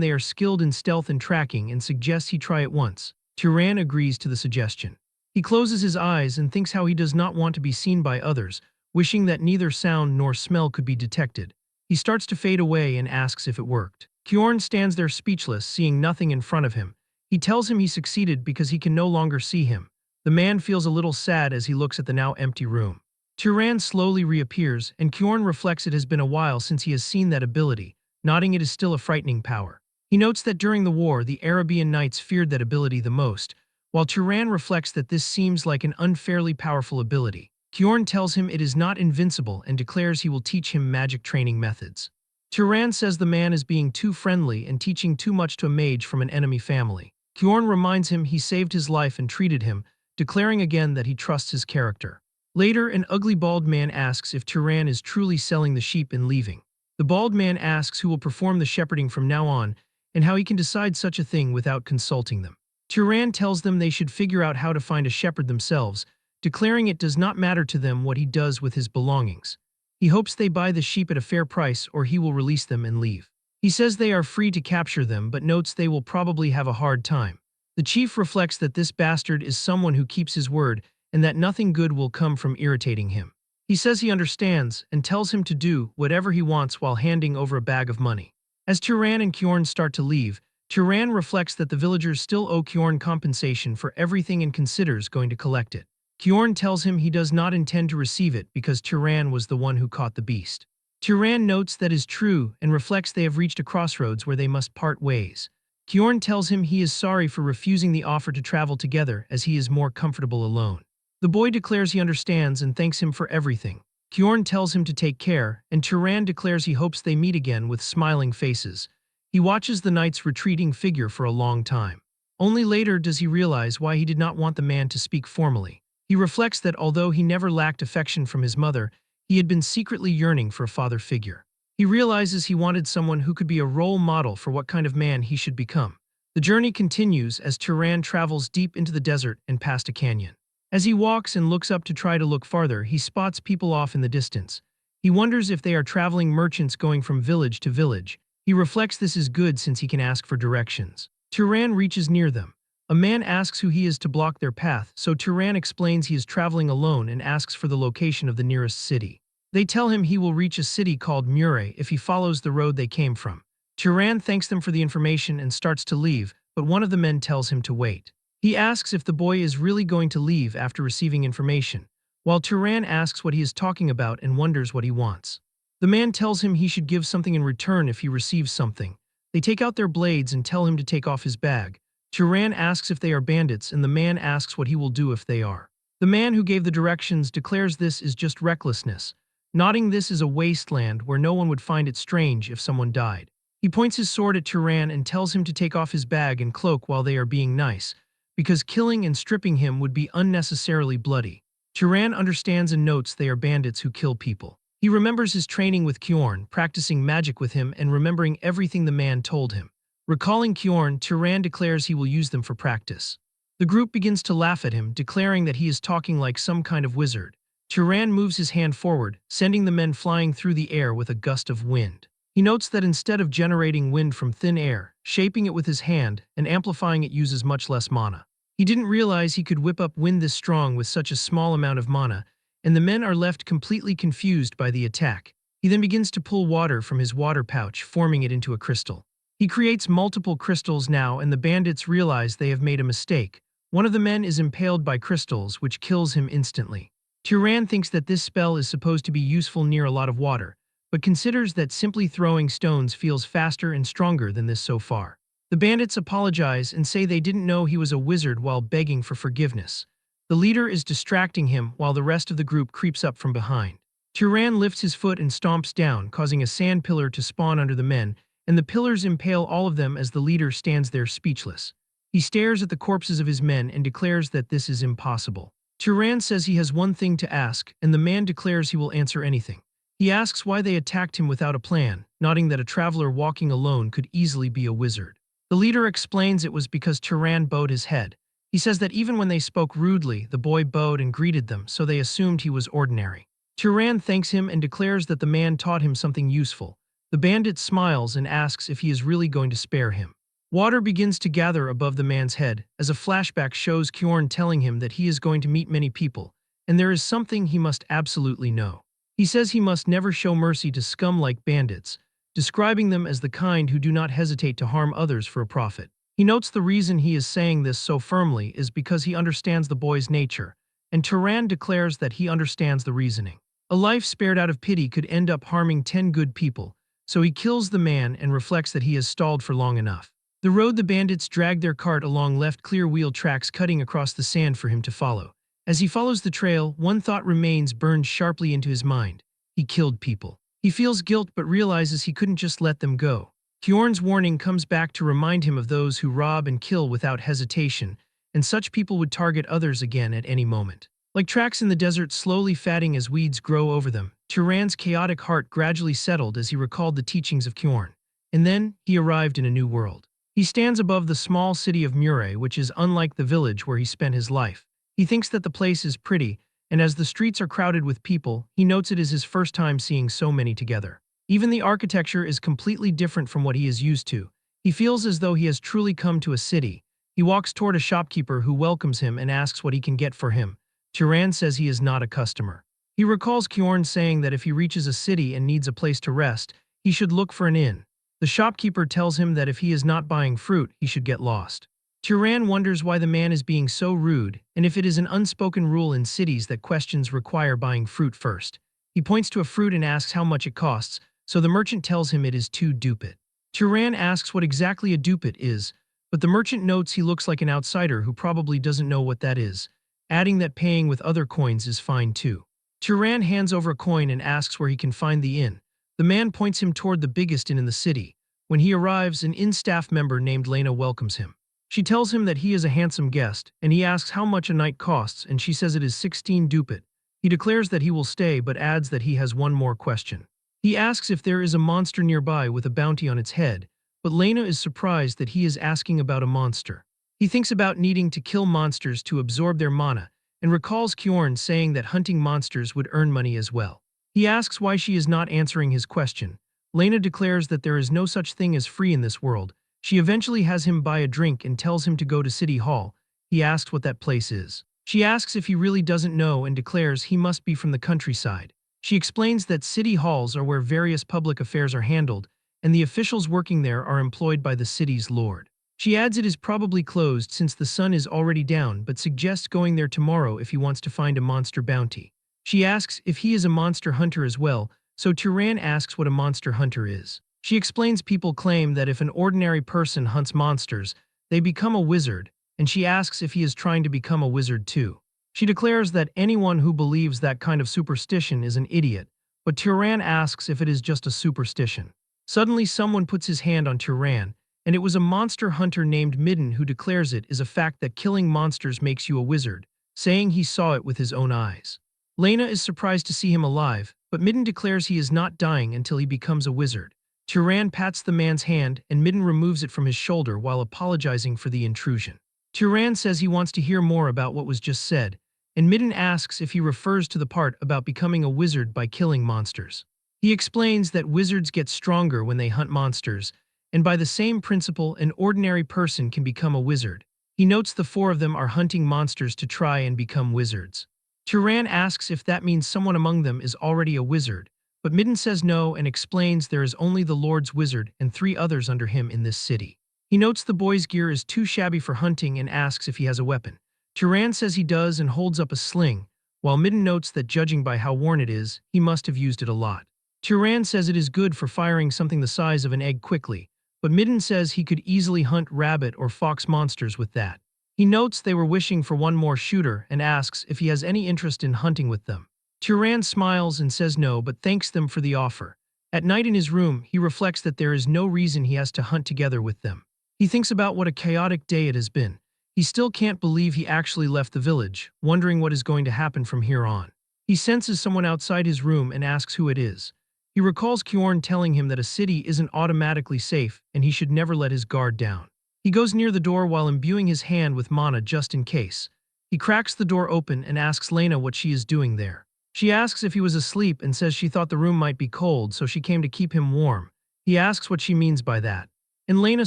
they are skilled in stealth and tracking and suggests he try it once. Turan agrees to the suggestion. He closes his eyes and thinks how he does not want to be seen by others, wishing that neither sound nor smell could be detected. He starts to fade away and asks if it worked. Kjorn stands there speechless, seeing nothing in front of him. He tells him he succeeded because he can no longer see him. The man feels a little sad as he looks at the now empty room. Turan slowly reappears, and Kjorn reflects it has been a while since he has seen that ability, nodding it is still a frightening power. He notes that during the war, the Arabian knights feared that ability the most, while Turan reflects that this seems like an unfairly powerful ability. Kjorn tells him it is not invincible and declares he will teach him magic training methods. Turan says the man is being too friendly and teaching too much to a mage from an enemy family. Kjorn reminds him he saved his life and treated him, declaring again that he trusts his character. Later, an ugly bald man asks if Turan is truly selling the sheep and leaving. The bald man asks who will perform the shepherding from now on and how he can decide such a thing without consulting them. Turan tells them they should figure out how to find a shepherd themselves, declaring it does not matter to them what he does with his belongings. He hopes they buy the sheep at a fair price or he will release them and leave. He says they are free to capture them but notes they will probably have a hard time. The chief reflects that this bastard is someone who keeps his word and that nothing good will come from irritating him. He says he understands and tells him to do whatever he wants while handing over a bag of money. As Turan and Kjorn start to leave, Turan reflects that the villagers still owe Kjorn compensation for everything and considers going to collect it. Kjorn tells him he does not intend to receive it because Turan was the one who caught the beast. Turan notes that is true and reflects they have reached a crossroads where they must part ways. Kjorn tells him he is sorry for refusing the offer to travel together as he is more comfortable alone. The boy declares he understands and thanks him for everything. Kjorn tells him to take care, and Turan declares he hopes they meet again with smiling faces. He watches the knight's retreating figure for a long time. Only later does he realize why he did not want the man to speak formally. He reflects that although he never lacked affection from his mother, he had been secretly yearning for a father figure. He realizes he wanted someone who could be a role model for what kind of man he should become. The journey continues as Turan travels deep into the desert and past a canyon. As he walks and looks up to try to look farther, he spots people off in the distance. He wonders if they are traveling merchants going from village to village. He reflects this is good since he can ask for directions. Turan reaches near them. A man asks who he is to block their path, so Turan explains he is traveling alone and asks for the location of the nearest city. They tell him he will reach a city called Mure if he follows the road they came from. Turan thanks them for the information and starts to leave, but one of the men tells him to wait. He asks if the boy is really going to leave after receiving information, while Turan asks what he is talking about and wonders what he wants. The man tells him he should give something in return if he receives something. They take out their blades and tell him to take off his bag. Turan asks if they are bandits and the man asks what he will do if they are. The man who gave the directions declares this is just recklessness, nodding this is a wasteland where no one would find it strange if someone died. He points his sword at Turan and tells him to take off his bag and cloak while they are being nice, because killing and stripping him would be unnecessarily bloody. Turan understands and notes they are bandits who kill people. He remembers his training with Kjorn, practicing magic with him and remembering everything the man told him. Recalling Kjorn, Turan declares he will use them for practice. The group begins to laugh at him, declaring that he is talking like some kind of wizard. Turan moves his hand forward, sending the men flying through the air with a gust of wind. He notes that instead of generating wind from thin air, shaping it with his hand, and amplifying it uses much less mana. He didn't realize he could whip up wind this strong with such a small amount of mana, and the men are left completely confused by the attack. He then begins to pull water from his water pouch, forming it into a crystal. He creates multiple crystals now and the bandits realize they have made a mistake. One of the men is impaled by crystals, which kills him instantly. Turan thinks that this spell is supposed to be useful near a lot of water, but considers that simply throwing stones feels faster and stronger than this so far. The bandits apologize and say they didn't know he was a wizard while begging for forgiveness. The leader is distracting him while the rest of the group creeps up from behind. Turan lifts his foot and stomps down, causing a sand pillar to spawn under the men, and the pillars impale all of them as the leader stands there speechless. He stares at the corpses of his men and declares that this is impossible. Turan says he has one thing to ask, and the man declares he will answer anything. He asks why they attacked him without a plan, nodding that a traveler walking alone could easily be a wizard. The leader explains it was because Turan bowed his head. He says that even when they spoke rudely, the boy bowed and greeted them, so they assumed he was ordinary. Turan thanks him and declares that the man taught him something useful. The bandit smiles and asks if he is really going to spare him. Water begins to gather above the man's head, as a flashback shows Kjorn telling him that he is going to meet many people, and there is something he must absolutely know. He says he must never show mercy to scum like bandits, describing them as the kind who do not hesitate to harm others for a profit. He notes the reason he is saying this so firmly is because he understands the boy's nature, and Turan declares that he understands the reasoning. A life spared out of pity could end up harming 10 good people, so he kills the man and reflects that he has stalled for long enough. The road the bandits drag their cart along left clear wheel tracks cutting across the sand for him to follow. As he follows the trail, one thought remains burned sharply into his mind. He killed people. He feels guilt but realizes he couldn't just let them go. Kjorn's warning comes back to remind him of those who rob and kill without hesitation, and such people would target others again at any moment. Like tracks in the desert slowly fatting as weeds grow over them, Turan's chaotic heart gradually settled as he recalled the teachings of Kjorn. And then, he arrived in a new world. He stands above the small city of Mure, which is unlike the village where he spent his life. He thinks that the place is pretty, and as the streets are crowded with people, he notes it is his first time seeing so many together. Even the architecture is completely different from what he is used to. He feels as though he has truly come to a city. He walks toward a shopkeeper who welcomes him and asks what he can get for him. Turan says he is not a customer. He recalls Kjorn saying that if he reaches a city and needs a place to rest, he should look for an inn. The shopkeeper tells him that if he is not buying fruit, he should get lost. Turan wonders why the man is being so rude, and if it is an unspoken rule in cities that questions require buying fruit first. He points to a fruit and asks how much it costs, so the merchant tells him it is 2 ducat. Turan asks what exactly a ducat is, but the merchant notes he looks like an outsider who probably doesn't know what that is, adding that paying with other coins is fine too. Turan hands over a coin and asks where he can find the inn. The man points him toward the biggest inn in the city. When he arrives, an inn staff member named Lena welcomes him. She tells him that he is a handsome guest, and he asks how much a night costs, and she says it is 16 ducat. He declares that he will stay but adds that he has one more question. He asks if there is a monster nearby with a bounty on its head, but Lena is surprised that he is asking about a monster. He thinks about needing to kill monsters to absorb their mana, and recalls Kjorn saying that hunting monsters would earn money as well. He asks why she is not answering his question. Lena declares that there is no such thing as free in this world. She eventually has him buy a drink and tells him to go to City Hall. He asks what that place is. She asks if he really doesn't know and declares he must be from the countryside. She explains that city halls are where various public affairs are handled, and the officials working there are employed by the city's lord. She adds it is probably closed since the sun is already down, but suggests going there tomorrow if he wants to find a monster bounty. She asks if he is a monster hunter as well, so Turan asks what a monster hunter is. She explains people claim that if an ordinary person hunts monsters, they become a wizard, and she asks if he is trying to become a wizard too. She declares that anyone who believes that kind of superstition is an idiot, but Turan asks if it is just a superstition. Suddenly someone puts his hand on Turan, and it was a monster hunter named Midden who declares it is a fact that killing monsters makes you a wizard, saying he saw it with his own eyes. Lena is surprised to see him alive, but Midden declares he is not dying until he becomes a wizard. Turan pats the man's hand, and Midden removes it from his shoulder while apologizing for the intrusion. Turan says he wants to hear more about what was just said, and Midden asks if he refers to the part about becoming a wizard by killing monsters. He explains that wizards get stronger when they hunt monsters, and by the same principle an ordinary person can become a wizard. He notes the 4 of them are hunting monsters to try and become wizards. Turan asks if that means someone among them is already a wizard, but Midden says no and explains there is only the Lord's wizard and 3 others under him in this city. He notes the boy's gear is too shabby for hunting and asks if he has a weapon. Turan says he does and holds up a sling, while Midden notes that judging by how worn it is, he must have used it a lot. Turan says it is good for firing something the size of an egg quickly, but Midden says he could easily hunt rabbit or fox monsters with that. He notes they were wishing for one more shooter and asks if he has any interest in hunting with them. Turan smiles and says no but thanks them for the offer. At night in his room, he reflects that there is no reason he has to hunt together with them. He thinks about what a chaotic day it has been. He still can't believe he actually left the village, wondering what is going to happen from here on. He senses someone outside his room and asks who it is. He recalls Kjorn telling him that a city isn't automatically safe and he should never let his guard down. He goes near the door while imbuing his hand with mana just in case. He cracks the door open and asks Lena what she is doing there. She asks if he was asleep and says she thought the room might be cold, so she came to keep him warm. He asks what she means by that. And Lena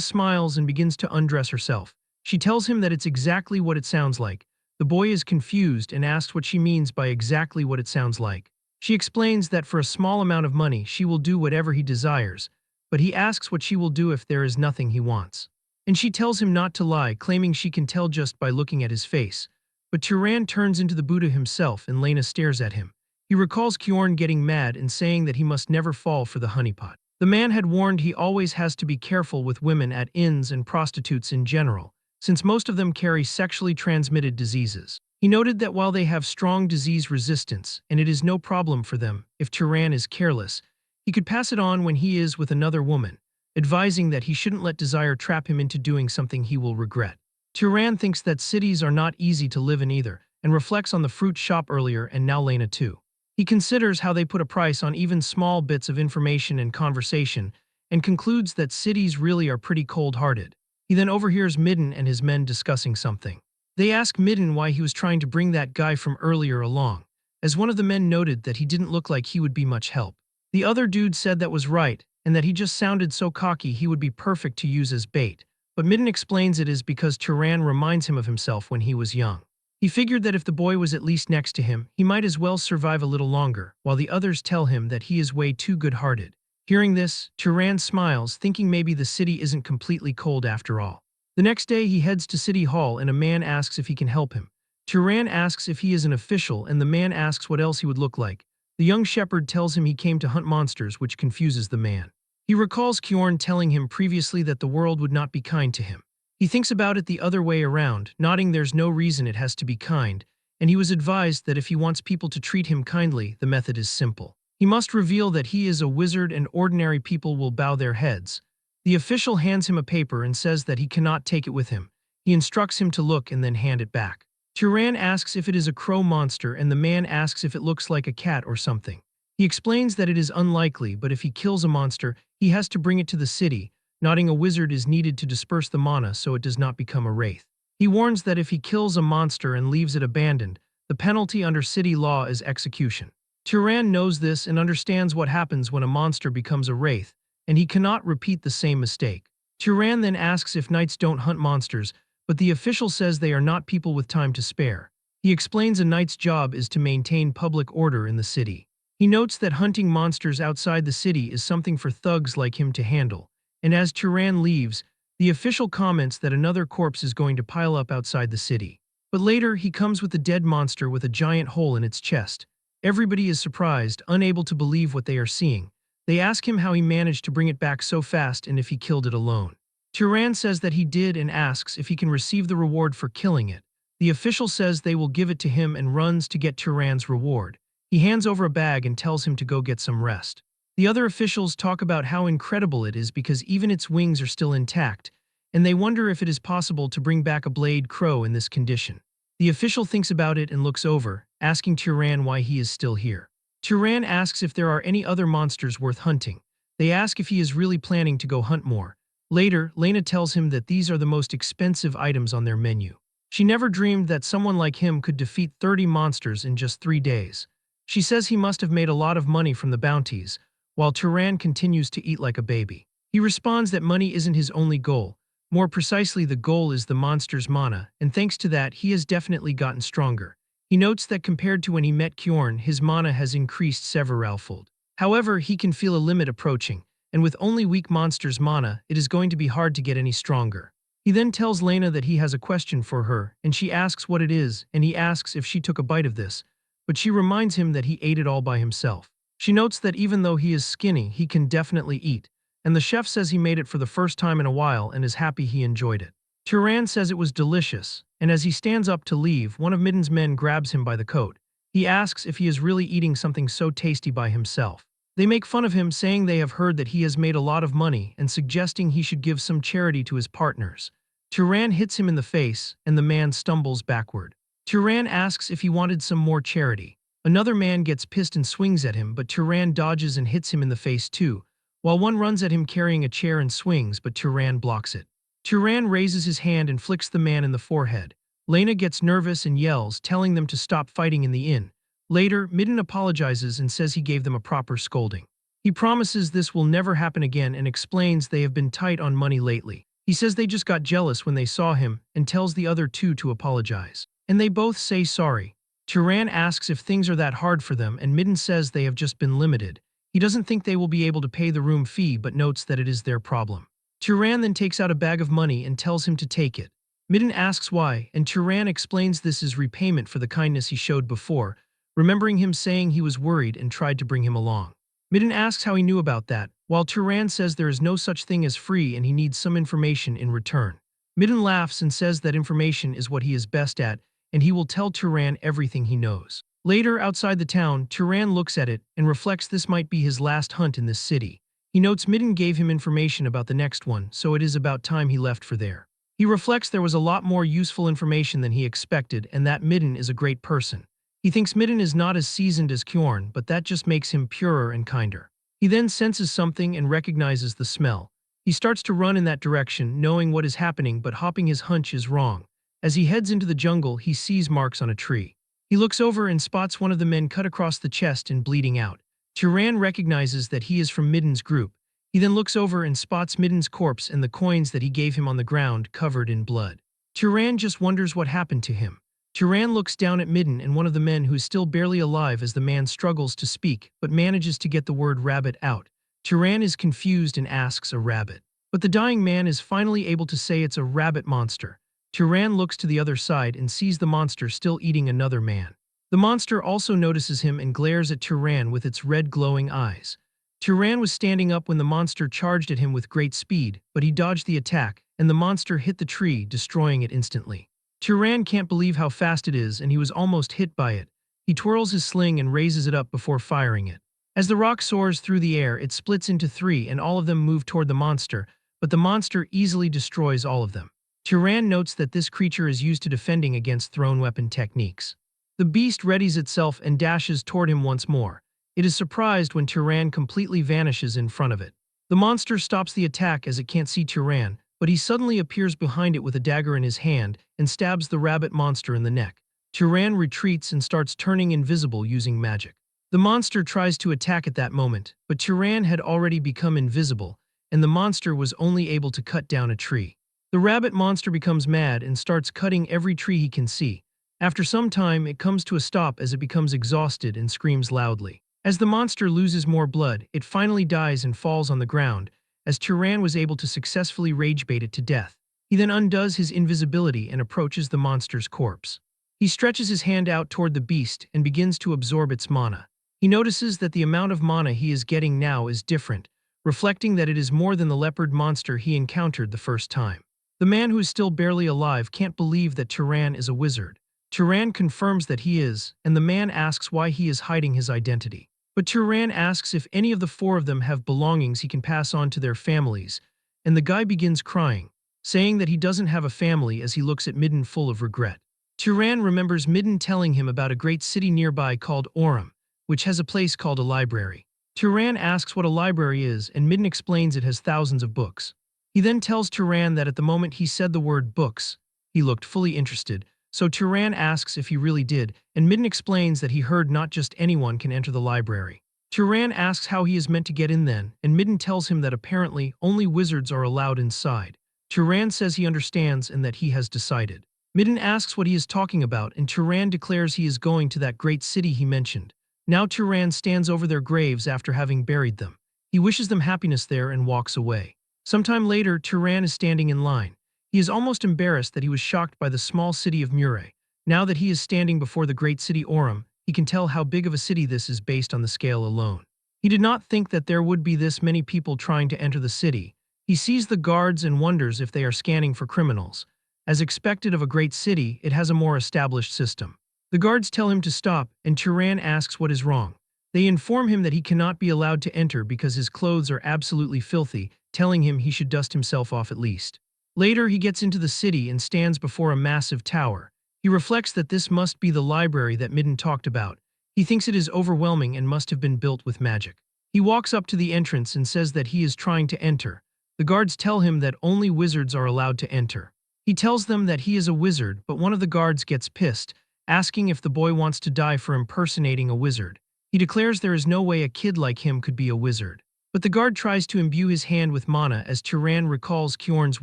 smiles and begins to undress herself. She tells him that it's exactly what it sounds like. The boy is confused and asks what she means by exactly what it sounds like. She explains that for a small amount of money she will do whatever he desires, but he asks what she will do if there is nothing he wants. And she tells him not to lie, claiming she can tell just by looking at his face. But Turan turns into the Buddha himself and Lena stares at him. He recalls Kjorn getting mad and saying that he must never fall for the honeypot. The man had warned he always has to be careful with women at inns and prostitutes in general, since most of them carry sexually transmitted diseases. He noted that while they have strong disease resistance, and it is no problem for them, if Turan is careless, he could pass it on when he is with another woman, advising that he shouldn't let desire trap him into doing something he will regret. Turan thinks that cities are not easy to live in either, and reflects on the fruit shop earlier and now Lena too. He considers how they put a price on even small bits of information and conversation, and concludes that cities really are pretty cold-hearted. He then overhears Midden and his men discussing something. They ask Midden why he was trying to bring that guy from earlier along, as one of the men noted that he didn't look like he would be much help. The other dude said that was right, and that he just sounded so cocky he would be perfect to use as bait, but Midden explains it is because Turan reminds him of himself when he was young. He figured that if the boy was at least next to him, he might as well survive a little longer, while the others tell him that he is way too good-hearted. Hearing this, Turan smiles, thinking maybe the city isn't completely cold after all. The next day he heads to City Hall and a man asks if he can help him. Turan asks if he is an official and the man asks what else he would look like. The young shepherd tells him he came to hunt monsters, which confuses the man. He recalls Kjorn telling him previously that the world would not be kind to him. He thinks about it the other way around, nodding there's no reason it has to be kind, and he was advised that if he wants people to treat him kindly, the method is simple. He must reveal that he is a wizard and ordinary people will bow their heads. The official hands him a paper and says that he cannot take it with him. He instructs him to look and then hand it back. Turan asks if it is a crow monster and the man asks if it looks like a cat or something. He explains that it is unlikely, but if he kills a monster, he has to bring it to the city, nodding a wizard is needed to disperse the mana so it does not become a wraith. He warns that if he kills a monster and leaves it abandoned, the penalty under city law is execution. Turan knows this and understands what happens when a monster becomes a wraith, and he cannot repeat the same mistake. Turan then asks if knights don't hunt monsters, but the official says they are not people with time to spare. He explains a knight's job is to maintain public order in the city. He notes that hunting monsters outside the city is something for thugs like him to handle, and as Turan leaves, the official comments that another corpse is going to pile up outside the city. But later, he comes with a dead monster with a giant hole in its chest. Everybody is surprised, unable to believe what they are seeing. They ask him how he managed to bring it back so fast and if he killed it alone. Turan says that he did and asks if he can receive the reward for killing it. The official says they will give it to him and runs to get Turan's reward. He hands over a bag and tells him to go get some rest. The other officials talk about how incredible it is because even its wings are still intact, and they wonder if it is possible to bring back a blade crow in this condition. The official thinks about it and looks over, asking Turan why he is still here. Turan asks if there are any other monsters worth hunting. They ask if he is really planning to go hunt more. Later, Lena tells him that these are the most expensive items on their menu. She never dreamed that someone like him could defeat 30 monsters in just 3 days. She says he must have made a lot of money from the bounties, while Turan continues to eat like a baby. He responds that money isn't his only goal. More precisely, the goal is the monster's mana, and thanks to that, he has definitely gotten stronger. He notes that compared to when he met Kjorn, his mana has increased severalfold. However, he can feel a limit approaching, and with only weak monsters' mana, it is going to be hard to get any stronger. He then tells Lena that he has a question for her, and she asks what it is, and he asks if she took a bite of this, but she reminds him that he ate it all by himself. She notes that even though he is skinny, he can definitely eat, and the chef says he made it for the first time in a while and is happy he enjoyed it. Turan says it was delicious, and as he stands up to leave, one of Midden's men grabs him by the coat. He asks if he is really eating something so tasty by himself. They make fun of him, saying they have heard that he has made a lot of money and suggesting he should give some charity to his partners. Turan hits him in the face, and the man stumbles backward. Turan asks if he wanted some more charity. Another man gets pissed and swings at him, but Turan dodges and hits him in the face too, while one runs at him carrying a chair and swings, but Turan blocks it. Turan raises his hand and flicks the man in the forehead. Lena gets nervous and yells, telling them to stop fighting in the inn. Later, Midden apologizes and says he gave them a proper scolding. He promises this will never happen again and explains they have been tight on money lately. He says they just got jealous when they saw him and tells the other two to apologize. And they both say sorry. Turan asks if things are that hard for them and Midden says they have just been limited. He doesn't think they will be able to pay the room fee but notes that it is their problem. Turan then takes out a bag of money and tells him to take it. Midden asks why, and Turan explains this is repayment for the kindness he showed before, remembering him saying he was worried and tried to bring him along. Midden asks how he knew about that, while Turan says there is no such thing as free and he needs some information in return. Midden laughs and says that information is what he is best at, and he will tell Turan everything he knows. Later, outside the town, Turan looks at it and reflects this might be his last hunt in this city. He notes Midden gave him information about the next one, so it is about time he left for there. He reflects there was a lot more useful information than he expected and that Midden is a great person. He thinks Midden is not as seasoned as Kjorn, but that just makes him purer and kinder. He then senses something and recognizes the smell. He starts to run in that direction, knowing what is happening but hopping his hunch is wrong. As he heads into the jungle, he sees marks on a tree. He looks over and spots one of the men cut across the chest and bleeding out. Turan recognizes that he is from Midden's group. He then looks over and spots Midden's corpse and the coins that he gave him on the ground covered in blood. Turan just wonders what happened to him. Turan looks down at Midden and one of the men who is still barely alive as the man struggles to speak but manages to get the word rabbit out. Turan is confused and asks a rabbit. But the dying man is finally able to say it's a rabbit monster. Turan looks to the other side and sees the monster still eating another man. The monster also notices him and glares at Turan with its red glowing eyes. Turan was standing up when the monster charged at him with great speed, but he dodged the attack, and the monster hit the tree, destroying it instantly. Turan can't believe how fast it is and he was almost hit by it. He twirls his sling and raises it up before firing it. As the rock soars through the air, it splits into three and all of them move toward the monster, but the monster easily destroys all of them. Turan notes that this creature is used to defending against thrown weapon techniques. The beast readies itself and dashes toward him once more. It is surprised when Turan completely vanishes in front of it. The monster stops the attack as it can't see Turan, but he suddenly appears behind it with a dagger in his hand and stabs the rabbit monster in the neck. Turan retreats and starts turning invisible using magic. The monster tries to attack at that moment, but Turan had already become invisible, and the monster was only able to cut down a tree. The rabbit monster becomes mad and starts cutting every tree he can see. After some time, it comes to a stop as it becomes exhausted and screams loudly. As the monster loses more blood, it finally dies and falls on the ground, as Turan was able to successfully rage bait it to death. He then undoes his invisibility and approaches the monster's corpse. He stretches his hand out toward the beast and begins to absorb its mana. He notices that the amount of mana he is getting now is different, reflecting that it is more than the leopard monster he encountered the first time. The man who is still barely alive can't believe that Turan is a wizard. Turan confirms that he is, and the man asks why he is hiding his identity. But Turan asks if any of the four of them have belongings he can pass on to their families, and the guy begins crying, saying that he doesn't have a family as he looks at Midden full of regret. Turan remembers Midden telling him about a great city nearby called Orem, which has a place called a library. Turan asks what a library is, and Midden explains it has thousands of books. He then tells Turan that at the moment he said the word books, he looked fully interested, so Turan asks if he really did, and Midden explains that he heard not just anyone can enter the library. Turan asks how he is meant to get in then, and Midden tells him that apparently only wizards are allowed inside. Turan says he understands and that he has decided. Midden asks what he is talking about, and Turan declares he is going to that great city he mentioned. Now Turan stands over their graves after having buried them. He wishes them happiness there and walks away. Sometime later, Turan is standing in line. He is almost embarrassed that he was shocked by the small city of Mure. Now that he is standing before the great city Orem, he can tell how big of a city this is based on the scale alone. He did not think that there would be this many people trying to enter the city. He sees the guards and wonders if they are scanning for criminals. As expected of a great city, it has a more established system. The guards tell him to stop, and Turan asks what is wrong. They inform him that he cannot be allowed to enter because his clothes are absolutely filthy, telling him he should dust himself off at least. Later, he gets into the city and stands before a massive tower. He reflects that this must be the library that Midden talked about. He thinks it is overwhelming and must have been built with magic. He walks up to the entrance and says that he is trying to enter, The guards tell him that only wizards are allowed to enter. He tells them that he is a wizard, but one of the guards gets pissed, asking if the boy wants to die for impersonating a wizard. He declares there is no way a kid like him could be a wizard. But the guard tries to imbue his hand with mana as Turan recalls Kjorn's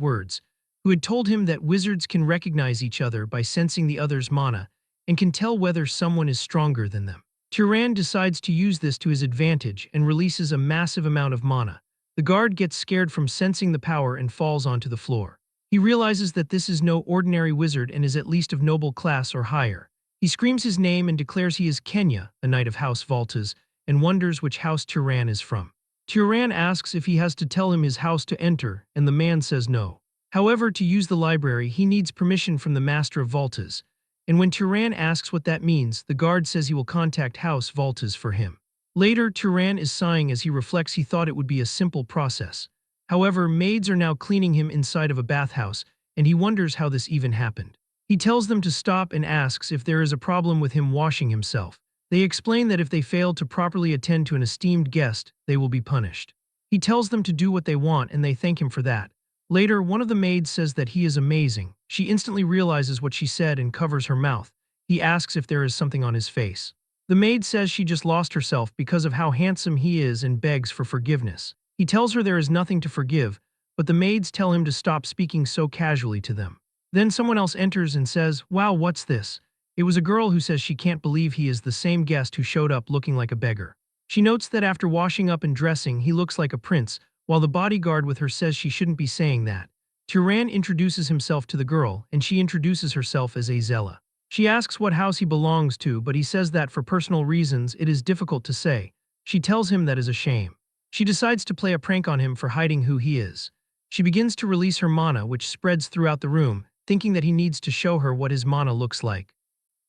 words, who had told him that wizards can recognize each other by sensing the other's mana and can tell whether someone is stronger than them. Turan decides to use this to his advantage and releases a massive amount of mana. The guard gets scared from sensing the power and falls onto the floor. He realizes that this is no ordinary wizard and is at least of noble class or higher. He screams his name and declares he is Kenya, a knight of House Voltas, and wonders which house Turan is from. Turan asks if he has to tell him his house to enter, and the man says no. However, to use the library, he needs permission from the Master of Voltas, and when Turan asks what that means, the guard says he will contact House Voltas for him. Later, Turan is sighing as he reflects he thought it would be a simple process. However, maids are now cleaning him inside of a bathhouse, and he wonders how this even happened. He tells them to stop and asks if there is a problem with him washing himself. They explain that if they fail to properly attend to an esteemed guest, they will be punished. He tells them to do what they want and they thank him for that. Later, one of the maids says that he is amazing. She instantly realizes what she said and covers her mouth. He asks if there is something on his face. The maid says she just lost herself because of how handsome he is and begs for forgiveness. He tells her there is nothing to forgive, but the maids tell him to stop speaking so casually to them. Then someone else enters and says, "Wow, what's this?" It was a girl who says she can't believe he is the same guest who showed up looking like a beggar. She notes that after washing up and dressing, he looks like a prince, while the bodyguard with her says she shouldn't be saying that. Turan introduces himself to the girl, and she introduces herself as Azella. She asks what house he belongs to, but he says that for personal reasons it is difficult to say. She tells him that is a shame. She decides to play a prank on him for hiding who he is. She begins to release her mana, which spreads throughout the room, thinking that he needs to show her what his mana looks like.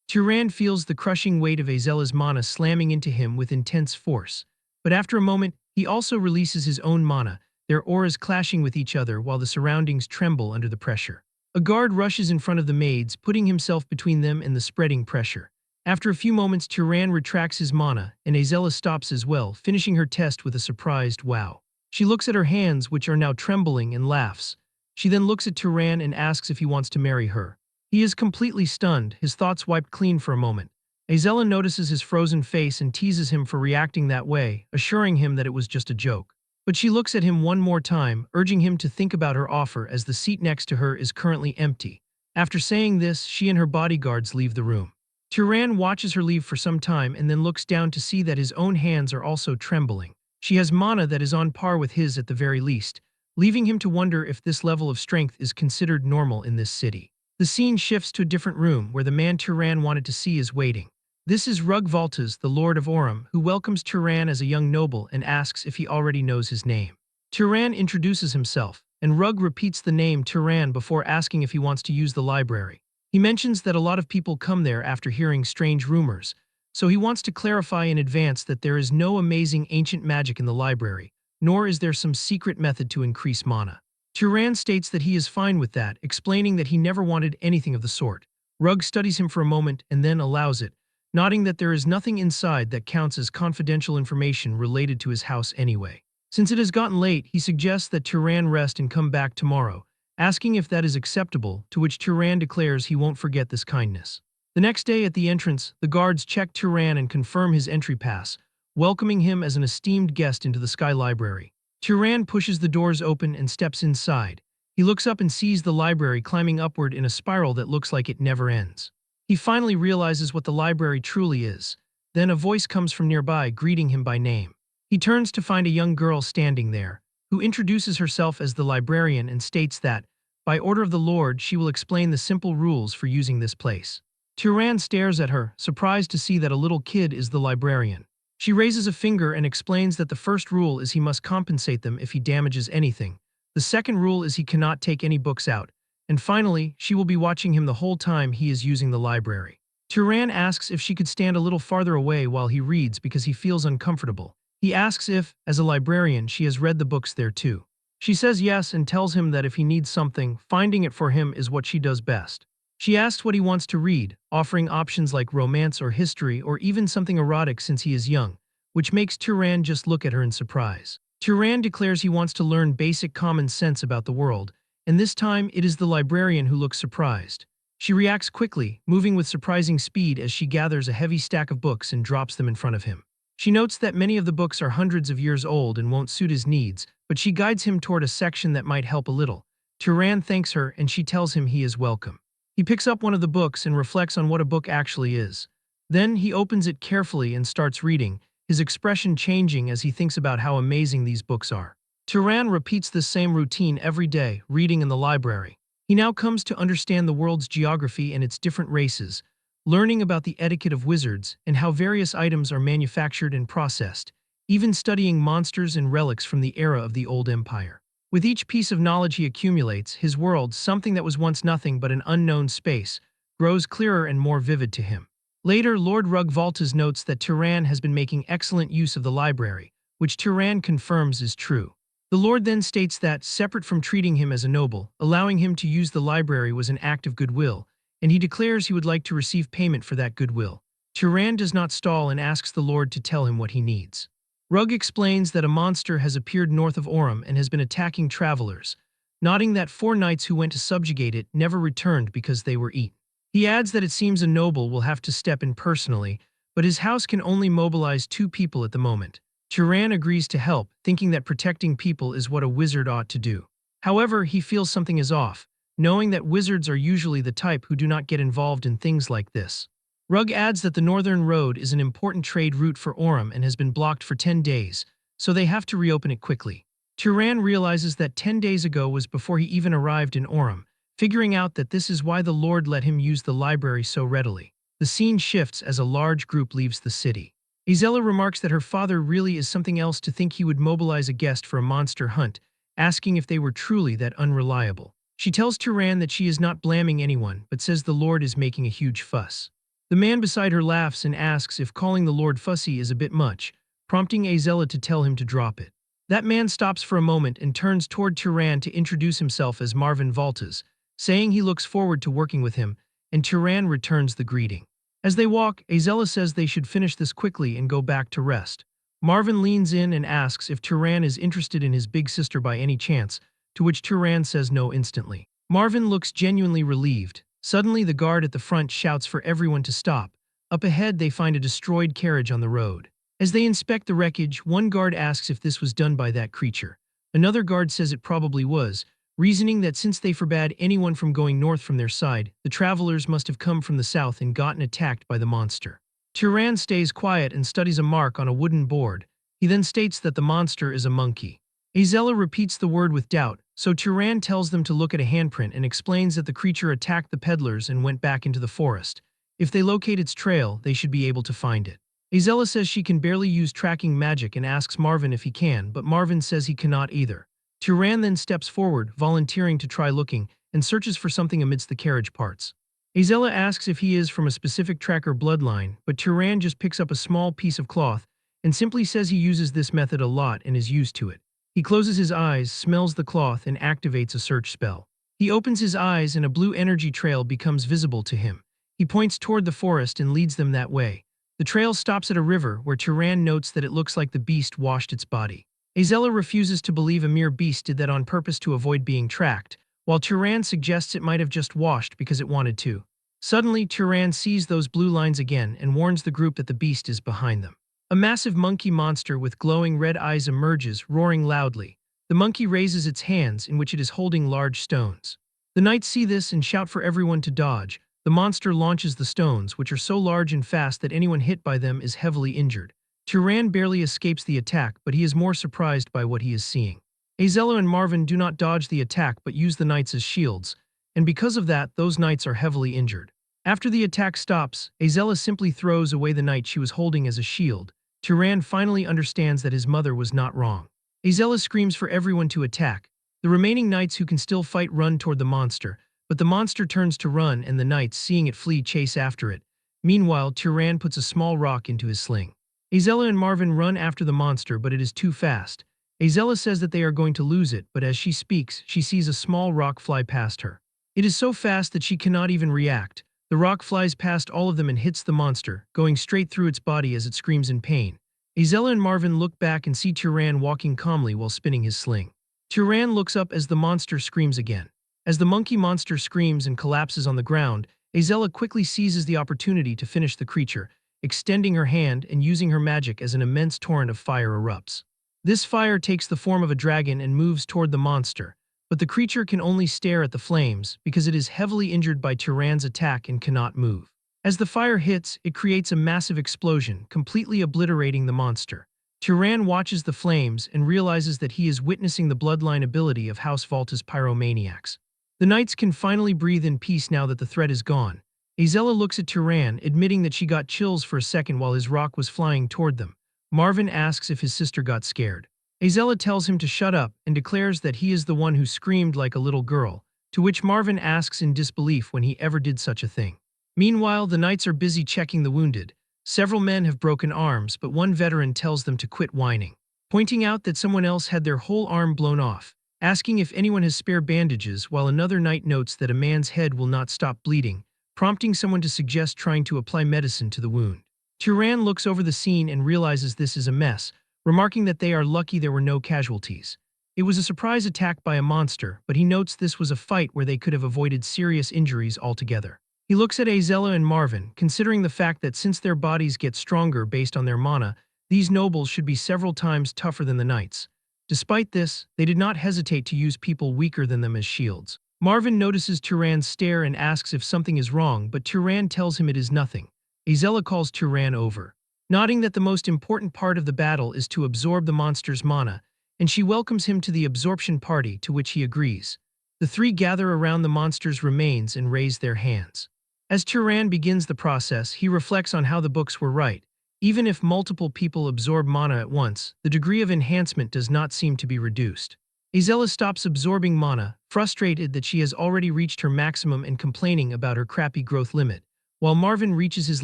Turan feels the crushing weight of Azella's mana slamming into him with intense force. But after a moment, he also releases his own mana, their auras clashing with each other while the surroundings tremble under the pressure. A guard rushes in front of the maids, putting himself between them and the spreading pressure. After a few moments, Turan retracts his mana, and Azella stops as well, finishing her test with a surprised wow. She looks at her hands, which are now trembling, and laughs. She then looks at Turan and asks if he wants to marry her. He is completely stunned, his thoughts wiped clean for a moment. Azella notices his frozen face and teases him for reacting that way, assuring him that it was just a joke. But she looks at him one more time, urging him to think about her offer as the seat next to her is currently empty. After saying this, she and her bodyguards leave the room. Turan watches her leave for some time and then looks down to see that his own hands are also trembling. She has mana that is on par with his at the very least, leaving him to wonder if this level of strength is considered normal in this city. The scene shifts to a different room where the man Turan wanted to see is waiting. This is Rug Voltas, the Lord of Aurum, who welcomes Turan as a young noble and asks if he already knows his name. Turan introduces himself, and Rug repeats the name Turan before asking if he wants to use the library. He mentions that a lot of people come there after hearing strange rumors, so he wants to clarify in advance that there is no amazing ancient magic in the library, nor is there some secret method to increase mana. Turan states that he is fine with that, explaining that he never wanted anything of the sort. Rug studies him for a moment and then allows it, nodding that there is nothing inside that counts as confidential information related to his house anyway. Since it has gotten late, he suggests that Turan rest and come back tomorrow, asking if that is acceptable, to which Turan declares he won't forget this kindness. The next day at the entrance, the guards check Turan and confirm his entry pass, welcoming him as an esteemed guest into the Sky Library. Turan pushes the doors open and steps inside. He looks up and sees the library climbing upward in a spiral that looks like it never ends. He finally realizes what the library truly is. Then a voice comes from nearby, greeting him by name. He turns to find a young girl standing there, who introduces herself as the librarian and states that, by order of the Lord, she will explain the simple rules for using this place. Turan stares at her, surprised to see that a little kid is the librarian. She raises a finger and explains that the first rule is he must compensate them if he damages anything. The second rule is he cannot take any books out. And finally, she will be watching him the whole time he is using the library. Turan asks if she could stand a little farther away while he reads because he feels uncomfortable. He asks if, as a librarian, she has read the books there too. She says yes and tells him that if he needs something, finding it for him is what she does best. She asks what he wants to read, offering options like romance or history or even something erotic since he is young, which makes Turan just look at her in surprise. Turan declares he wants to learn basic common sense about the world, and this time it is the librarian who looks surprised. She reacts quickly, moving with surprising speed as she gathers a heavy stack of books and drops them in front of him. She notes that many of the books are hundreds of years old and won't suit his needs, but she guides him toward a section that might help a little. Turan thanks her and she tells him he is welcome. He picks up one of the books and reflects on what a book actually is. Then he opens it carefully and starts reading, his expression changing as he thinks about how amazing these books are. Turan repeats this same routine every day, reading in the library. He now comes to understand the world's geography and its different races, learning about the etiquette of wizards and how various items are manufactured and processed, even studying monsters and relics from the era of the Old Empire. With each piece of knowledge he accumulates, his world, something that was once nothing but an unknown space, grows clearer and more vivid to him. Later, Lord Rugvaltas notes that Turan has been making excellent use of the library, which Turan confirms is true. The Lord then states that, separate from treating him as a noble, allowing him to use the library was an act of goodwill, and he declares he would like to receive payment for that goodwill. Turan does not stall and asks the Lord to tell him what he needs. Rug explains that a monster has appeared north of Orem and has been attacking travelers, noting that 4 knights who went to subjugate it never returned because they were eaten. He adds that it seems a noble will have to step in personally, but his house can only mobilize 2 people at the moment. Turan agrees to help, thinking that protecting people is what a wizard ought to do. However, he feels something is off, knowing that wizards are usually the type who do not get involved in things like this. Rug adds that the Northern Road is an important trade route for Orem and has been blocked for 10 days, so they have to reopen it quickly. Turan realizes that 10 days ago was before he even arrived in Orem, figuring out that this is why the Lord let him use the library so readily. The scene shifts as a large group leaves the city. Azella remarks that her father really is something else to think he would mobilize a guest for a monster hunt, asking if they were truly that unreliable. She tells Turan that she is not blaming anyone, but says the Lord is making a huge fuss. The man beside her laughs and asks if calling the Lord fussy is a bit much, prompting Azella to tell him to drop it. That man stops for a moment and turns toward Turan to introduce himself as Marvin Valtas, saying he looks forward to working with him, and Turan returns the greeting. As they walk, Azella says they should finish this quickly and go back to rest. Marvin leans in and asks if Turan is interested in his big sister by any chance, to which Turan says no instantly. Marvin looks genuinely relieved. Suddenly, the guard at the front shouts for everyone to stop. Up ahead, they find a destroyed carriage on the road. As they inspect the wreckage, one guard asks if this was done by that creature. Another guard says it probably was, reasoning that since they forbade anyone from going north from their side, the travelers must have come from the south and gotten attacked by the monster. Turan stays quiet and studies a mark on a wooden board. He then states that the monster is a monkey. Azella repeats the word with doubt, so Turan tells them to look at a handprint and explains that the creature attacked the peddlers and went back into the forest. If they locate its trail, they should be able to find it. Azella says she can barely use tracking magic and asks Marvin if he can, but Marvin says he cannot either. Turan then steps forward, volunteering to try looking, and searches for something amidst the carriage parts. Azella asks if he is from a specific tracker bloodline, but Turan just picks up a small piece of cloth and simply says he uses this method a lot and is used to it. He closes his eyes, smells the cloth, and activates a search spell. He opens his eyes and a blue energy trail becomes visible to him. He points toward the forest and leads them that way. The trail stops at a river where Turan notes that it looks like the beast washed its body. Azella refuses to believe a mere beast did that on purpose to avoid being tracked, while Turan suggests it might have just washed because it wanted to. Suddenly, Turan sees those blue lines again and warns the group that the beast is behind them. A massive monkey monster with glowing red eyes emerges, roaring loudly. The monkey raises its hands, in which it is holding large stones. The knights see this and shout for everyone to dodge. The monster launches the stones, which are so large and fast that anyone hit by them is heavily injured. Turan barely escapes the attack, but he is more surprised by what he is seeing. Azella and Marvin do not dodge the attack but use the knights as shields, and because of that, those knights are heavily injured. After the attack stops, Azella simply throws away the knight she was holding as a shield. Turan finally understands that his mother was not wrong. Azella screams for everyone to attack. The remaining knights who can still fight run toward the monster, but the monster turns to run and the knights, seeing it flee, chase after it. Meanwhile, Turan puts a small rock into his sling. Azella and Marvin run after the monster, but it is too fast. Azella says that they are going to lose it, but as she speaks, she sees a small rock fly past her. It is so fast that she cannot even react. The rock flies past all of them and hits the monster, going straight through its body as it screams in pain. Azella and Marvin look back and see Turan walking calmly while spinning his sling. Turan looks up as the monster screams again. As the monkey monster screams and collapses on the ground, Azella quickly seizes the opportunity to finish the creature, extending her hand and using her magic as an immense torrent of fire erupts. This fire takes the form of a dragon and moves toward the monster, but the creature can only stare at the flames because it is heavily injured by Turan's attack and cannot move. As the fire hits, it creates a massive explosion, completely obliterating the monster. Turan watches the flames and realizes that he is witnessing the bloodline ability of House Volta's pyromaniacs. The knights can finally breathe in peace now that the threat is gone. Azella looks at Turan, admitting that she got chills for a second while his rock was flying toward them. Marvin asks if his sister got scared. Azella tells him to shut up and declares that he is the one who screamed like a little girl, to which Marvin asks in disbelief when he ever did such a thing. Meanwhile, the knights are busy checking the wounded. Several men have broken arms, but one veteran tells them to quit whining, pointing out that someone else had their whole arm blown off, asking if anyone has spare bandages, while another knight notes that a man's head will not stop bleeding, prompting someone to suggest trying to apply medicine to the wound. Turan looks over the scene and realizes this is a mess, remarking that they are lucky there were no casualties. It was a surprise attack by a monster, but he notes this was a fight where they could have avoided serious injuries altogether. He looks at Azella and Marvin, considering the fact that since their bodies get stronger based on their mana, these nobles should be several times tougher than the knights. Despite this, they did not hesitate to use people weaker than them as shields. Marvin notices Turan's stare and asks if something is wrong, but Turan tells him it is nothing. Azella calls Turan over, nodding that the most important part of the battle is to absorb the monster's mana, and she welcomes him to the absorption party, to which he agrees. The three gather around the monster's remains and raise their hands. As Turan begins the process, he reflects on how the books were right. Even if multiple people absorb mana at once, the degree of enhancement does not seem to be reduced. Azella stops absorbing mana, frustrated that she has already reached her maximum and complaining about her crappy growth limit, while Marvin reaches his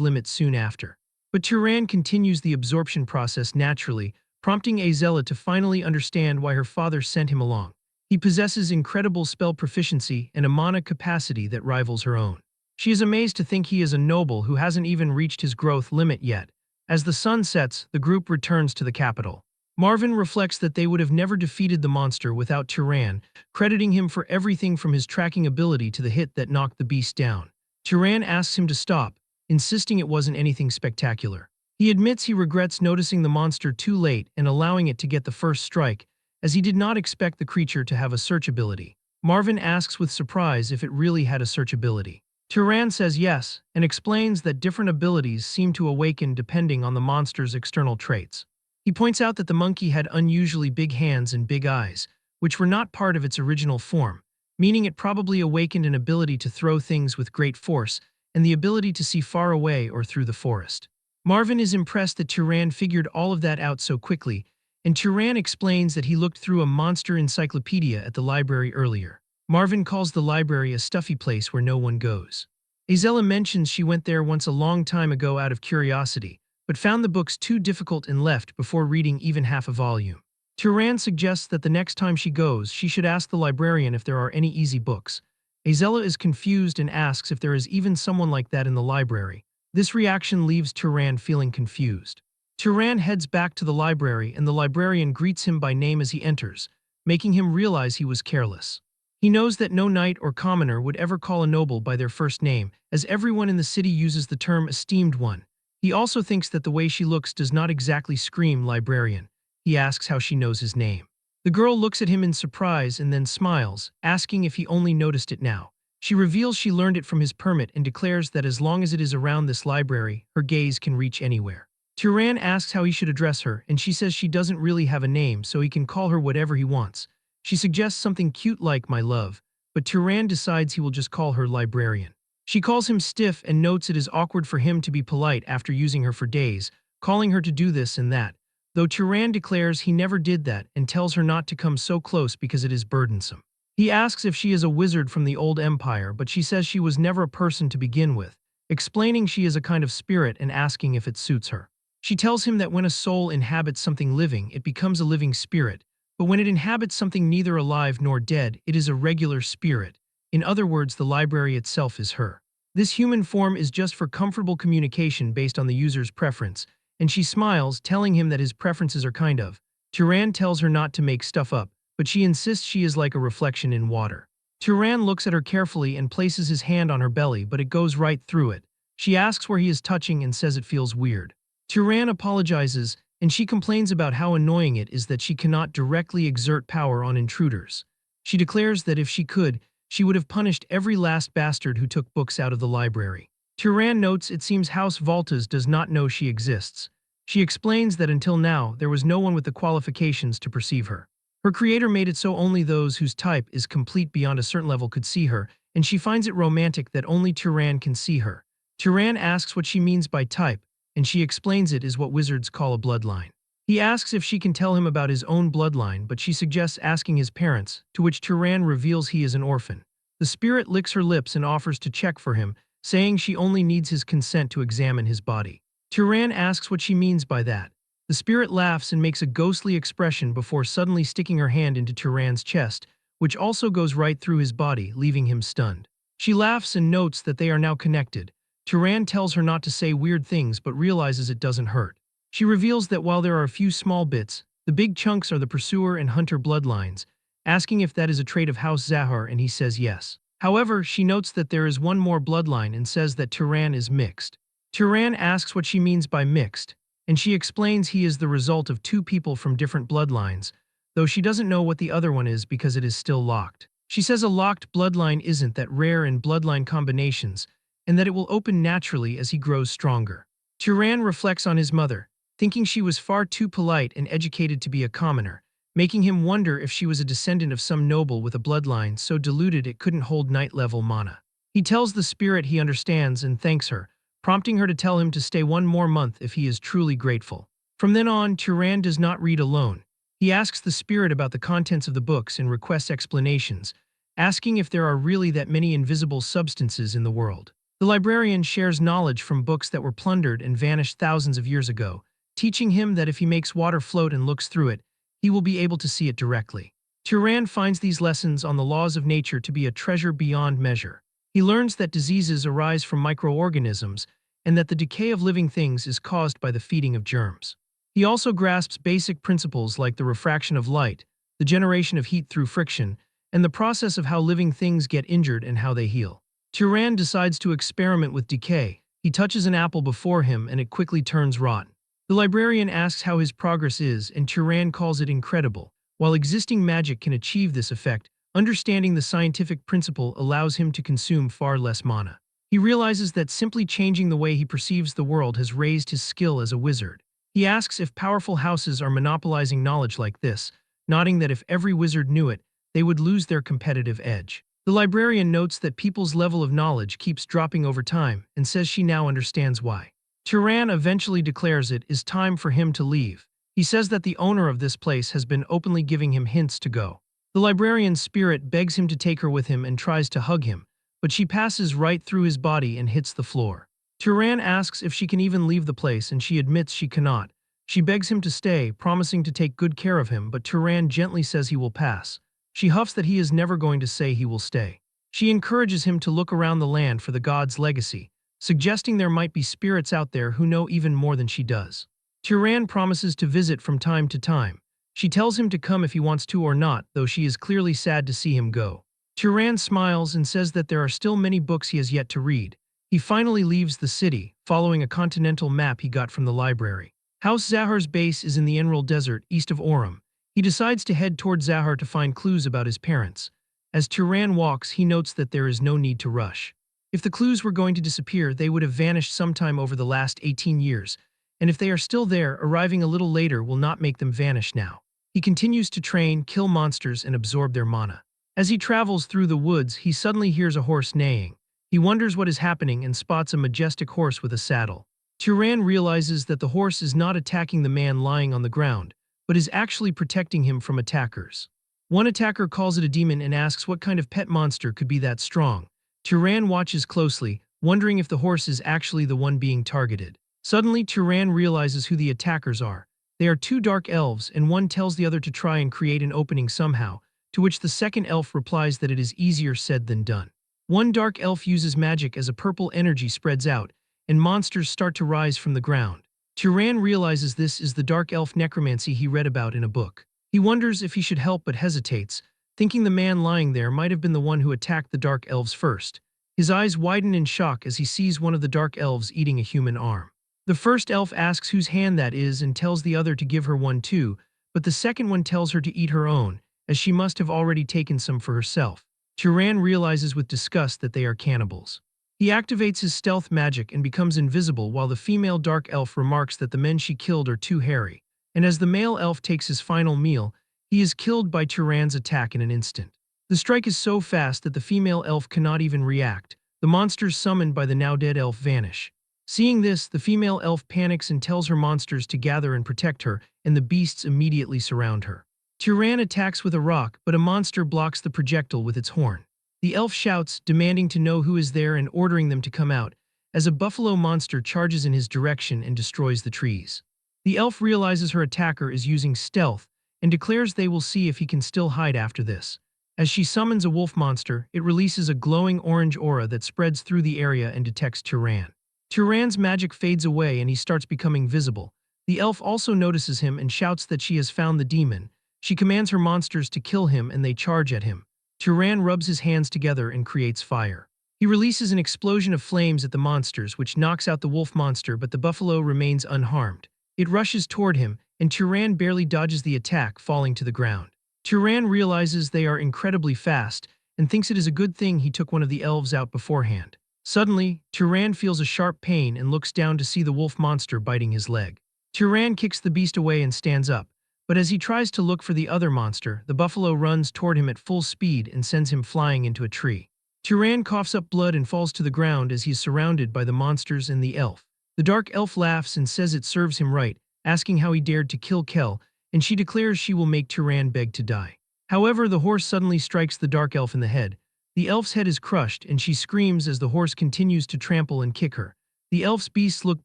limit soon after. But Turan continues the absorption process naturally, prompting Azella to finally understand why her father sent him along. He possesses incredible spell proficiency and a mana capacity that rivals her own. She is amazed to think he is a noble who hasn't even reached his growth limit yet. As the sun sets, the group returns to the capital. Marvin reflects that they would have never defeated the monster without Turan, crediting him for everything from his tracking ability to the hit that knocked the beast down. Turan asks him to stop, insisting it wasn't anything spectacular. He admits he regrets noticing the monster too late and allowing it to get the first strike, as he did not expect the creature to have a search ability. Marvin asks with surprise if it really had a search ability. Turan says yes, and explains that different abilities seem to awaken depending on the monster's external traits. He points out that the monkey had unusually big hands and big eyes, which were not part of its original form, meaning it probably awakened an ability to throw things with great force and the ability to see far away or through the forest. Marvin is impressed that Turan figured all of that out so quickly, and Turan explains that he looked through a monster encyclopedia at the library earlier. Marvin calls the library a stuffy place where no one goes. Azella mentions she went there once a long time ago out of curiosity, but found the books too difficult and left before reading even half a volume. Turan suggests that the next time she goes, she should ask the librarian if there are any easy books. Azella is confused and asks if there is even someone like that in the library. This reaction leaves Turan feeling confused. Turan heads back to the library and the librarian greets him by name as he enters, making him realize he was careless. He knows that no knight or commoner would ever call a noble by their first name, as everyone in the city uses the term esteemed one. He also thinks that the way she looks does not exactly scream librarian. He asks how she knows his name. The girl looks at him in surprise and then smiles, asking if he only noticed it now. She reveals she learned it from his permit and declares that as long as it is around this library, her gaze can reach anywhere. Turan asks how he should address her, and she says she doesn't really have a name, so he can call her whatever he wants. She suggests something cute like my love, but Turan decides he will just call her librarian. She calls him stiff and notes it is awkward for him to be polite after using her for days, calling her to do this and that, though Turan declares he never did that and tells her not to come so close because it is burdensome. He asks if she is a wizard from the old empire, but she says she was never a person to begin with, explaining she is a kind of spirit and asking if it suits her. She tells him that when a soul inhabits something living, it becomes a living spirit, but when it inhabits something neither alive nor dead, it is a regular spirit. In other words, the library itself is her. This human form is just for comfortable communication based on the user's preference, and she smiles, telling him that his preferences are kind of. Turan tells her not to make stuff up, but she insists she is like a reflection in water. Turan looks at her carefully and places his hand on her belly, but it goes right through it. She asks where he is touching and says it feels weird. Turan apologizes, and she complains about how annoying it is that she cannot directly exert power on intruders. She declares that if she could, she would have punished every last bastard who took books out of the library. Turan notes it seems House Voltas does not know she exists. She explains that until now, there was no one with the qualifications to perceive her. Her creator made it so only those whose type is complete beyond a certain level could see her, and she finds it romantic that only Turan can see her. Turan asks what she means by type, and she explains it is what wizards call a bloodline. He asks if she can tell him about his own bloodline, but she suggests asking his parents, to which Turan reveals he is an orphan. The spirit licks her lips and offers to check for him, saying she only needs his consent to examine his body. Turan asks what she means by that. The spirit laughs and makes a ghostly expression before suddenly sticking her hand into Turan's chest, which also goes right through his body, leaving him stunned. She laughs and notes that they are now connected. Turan tells her not to say weird things but realizes it doesn't hurt. She reveals that while there are a few small bits, the big chunks are the pursuer and hunter bloodlines, asking if that is a trait of House Zahar, and he says yes. However, she notes that there is one more bloodline and says that Turan is mixed. Turan asks what she means by mixed, and she explains he is the result of two people from different bloodlines, though she doesn't know what the other one is because it is still locked. She says a locked bloodline isn't that rare in bloodline combinations, and that it will open naturally as he grows stronger. Turan reflects on his mother, thinking she was far too polite and educated to be a commoner, making him wonder if she was a descendant of some noble with a bloodline so diluted it couldn't hold night-level mana. He tells the spirit he understands and thanks her, prompting her to tell him to stay one more month if he is truly grateful. From then on, Turan does not read alone. He asks the spirit about the contents of the books and requests explanations, asking if there are really that many invisible substances in the world. The librarian shares knowledge from books that were plundered and vanished thousands of years ago, teaching him that if he makes water float and looks through it, he will be able to see it directly. Turan finds these lessons on the laws of nature to be a treasure beyond measure. He learns that diseases arise from microorganisms and that the decay of living things is caused by the feeding of germs. He also grasps basic principles like the refraction of light, the generation of heat through friction, and the process of how living things get injured and how they heal. Turan decides to experiment with decay. He touches an apple before him and it quickly turns rotten. The librarian asks how his progress is, and Turan calls it incredible. While existing magic can achieve this effect, understanding the scientific principle allows him to consume far less mana. He realizes that simply changing the way he perceives the world has raised his skill as a wizard. He asks if powerful houses are monopolizing knowledge like this, nodding that if every wizard knew it, they would lose their competitive edge. The librarian notes that people's level of knowledge keeps dropping over time and says she now understands why. Turan eventually declares it is time for him to leave. He says that the owner of this place has been openly giving him hints to go. The librarian's spirit begs him to take her with him and tries to hug him, but she passes right through his body and hits the floor. Turan asks if she can even leave the place and she admits she cannot. She begs him to stay, promising to take good care of him, but Turan gently says he will pass. She huffs that he is never going to say he will stay. She encourages him to look around the land for the god's legacy, suggesting there might be spirits out there who know even more than she does. Turan promises to visit from time to time. She tells him to come if he wants to or not, though she is clearly sad to see him go. Turan smiles and says that there are still many books he has yet to read. He finally leaves the city, following a continental map he got from the library. House Zahar's base is in the Emerald Desert, east of Orem. He decides to head toward Zahar to find clues about his parents. As Turan walks, he notes that there is no need to rush. If the clues were going to disappear, they would have vanished sometime over the last 18 years, and if they are still there, arriving a little later will not make them vanish now. He continues to train, kill monsters, and absorb their mana. As he travels through the woods, he suddenly hears a horse neighing. He wonders what is happening and spots a majestic horse with a saddle. Turan realizes that the horse is not attacking the man lying on the ground, but is actually protecting him from attackers. One attacker calls it a demon and asks what kind of pet monster could be that strong. Turan watches closely, wondering if the horse is actually the one being targeted. Suddenly, Turan realizes who the attackers are. They are two dark elves, and one tells the other to try and create an opening somehow, to which the second elf replies that it is easier said than done. One dark elf uses magic as a purple energy spreads out, and monsters start to rise from the ground. Turan realizes this is the dark elf necromancy he read about in a book. He wonders if he should help but hesitates, thinking the man lying there might have been the one who attacked the dark elves first. His eyes widen in shock as he sees one of the dark elves eating a human arm. The first elf asks whose hand that is and tells the other to give her one too, but the second one tells her to eat her own, as she must have already taken some for herself. Turan realizes with disgust that they are cannibals. He activates his stealth magic and becomes invisible while the female dark elf remarks that the men she killed are too hairy. And as the male elf takes his final meal, he is killed by Turan's attack in an instant. The strike is so fast that the female elf cannot even react. The monsters summoned by the now dead elf vanish. Seeing this, the female elf panics and tells her monsters to gather and protect her, and the beasts immediately surround her. Turan attacks with a rock, but a monster blocks the projectile with its horn. The elf shouts, demanding to know who is there and ordering them to come out, as a buffalo monster charges in his direction and destroys the trees. The elf realizes her attacker is using stealth and declares they will see if he can still hide after this. As she summons a wolf monster, it releases a glowing orange aura that spreads through the area and detects Turan. Turan's magic fades away and he starts becoming visible. The elf also notices him and shouts that she has found the demon. She commands her monsters to kill him and they charge at him. Turan rubs his hands together and creates fire. He releases an explosion of flames at the monsters, which knocks out the wolf monster, but the buffalo remains unharmed. It rushes toward him, and Turan barely dodges the attack, falling to the ground. Turan realizes they are incredibly fast and thinks it is a good thing he took one of the elves out beforehand. Suddenly, Turan feels a sharp pain and looks down to see the wolf monster biting his leg. Turan kicks the beast away and stands up, but as he tries to look for the other monster, the buffalo runs toward him at full speed and sends him flying into a tree. Turan coughs up blood and falls to the ground as he is surrounded by the monsters and the elf. The dark elf laughs and says it serves him right, asking how he dared to kill Kel, and she declares she will make Turan beg to die. However, the horse suddenly strikes the dark elf in the head. The elf's head is crushed, and she screams as the horse continues to trample and kick her. The elf's beasts look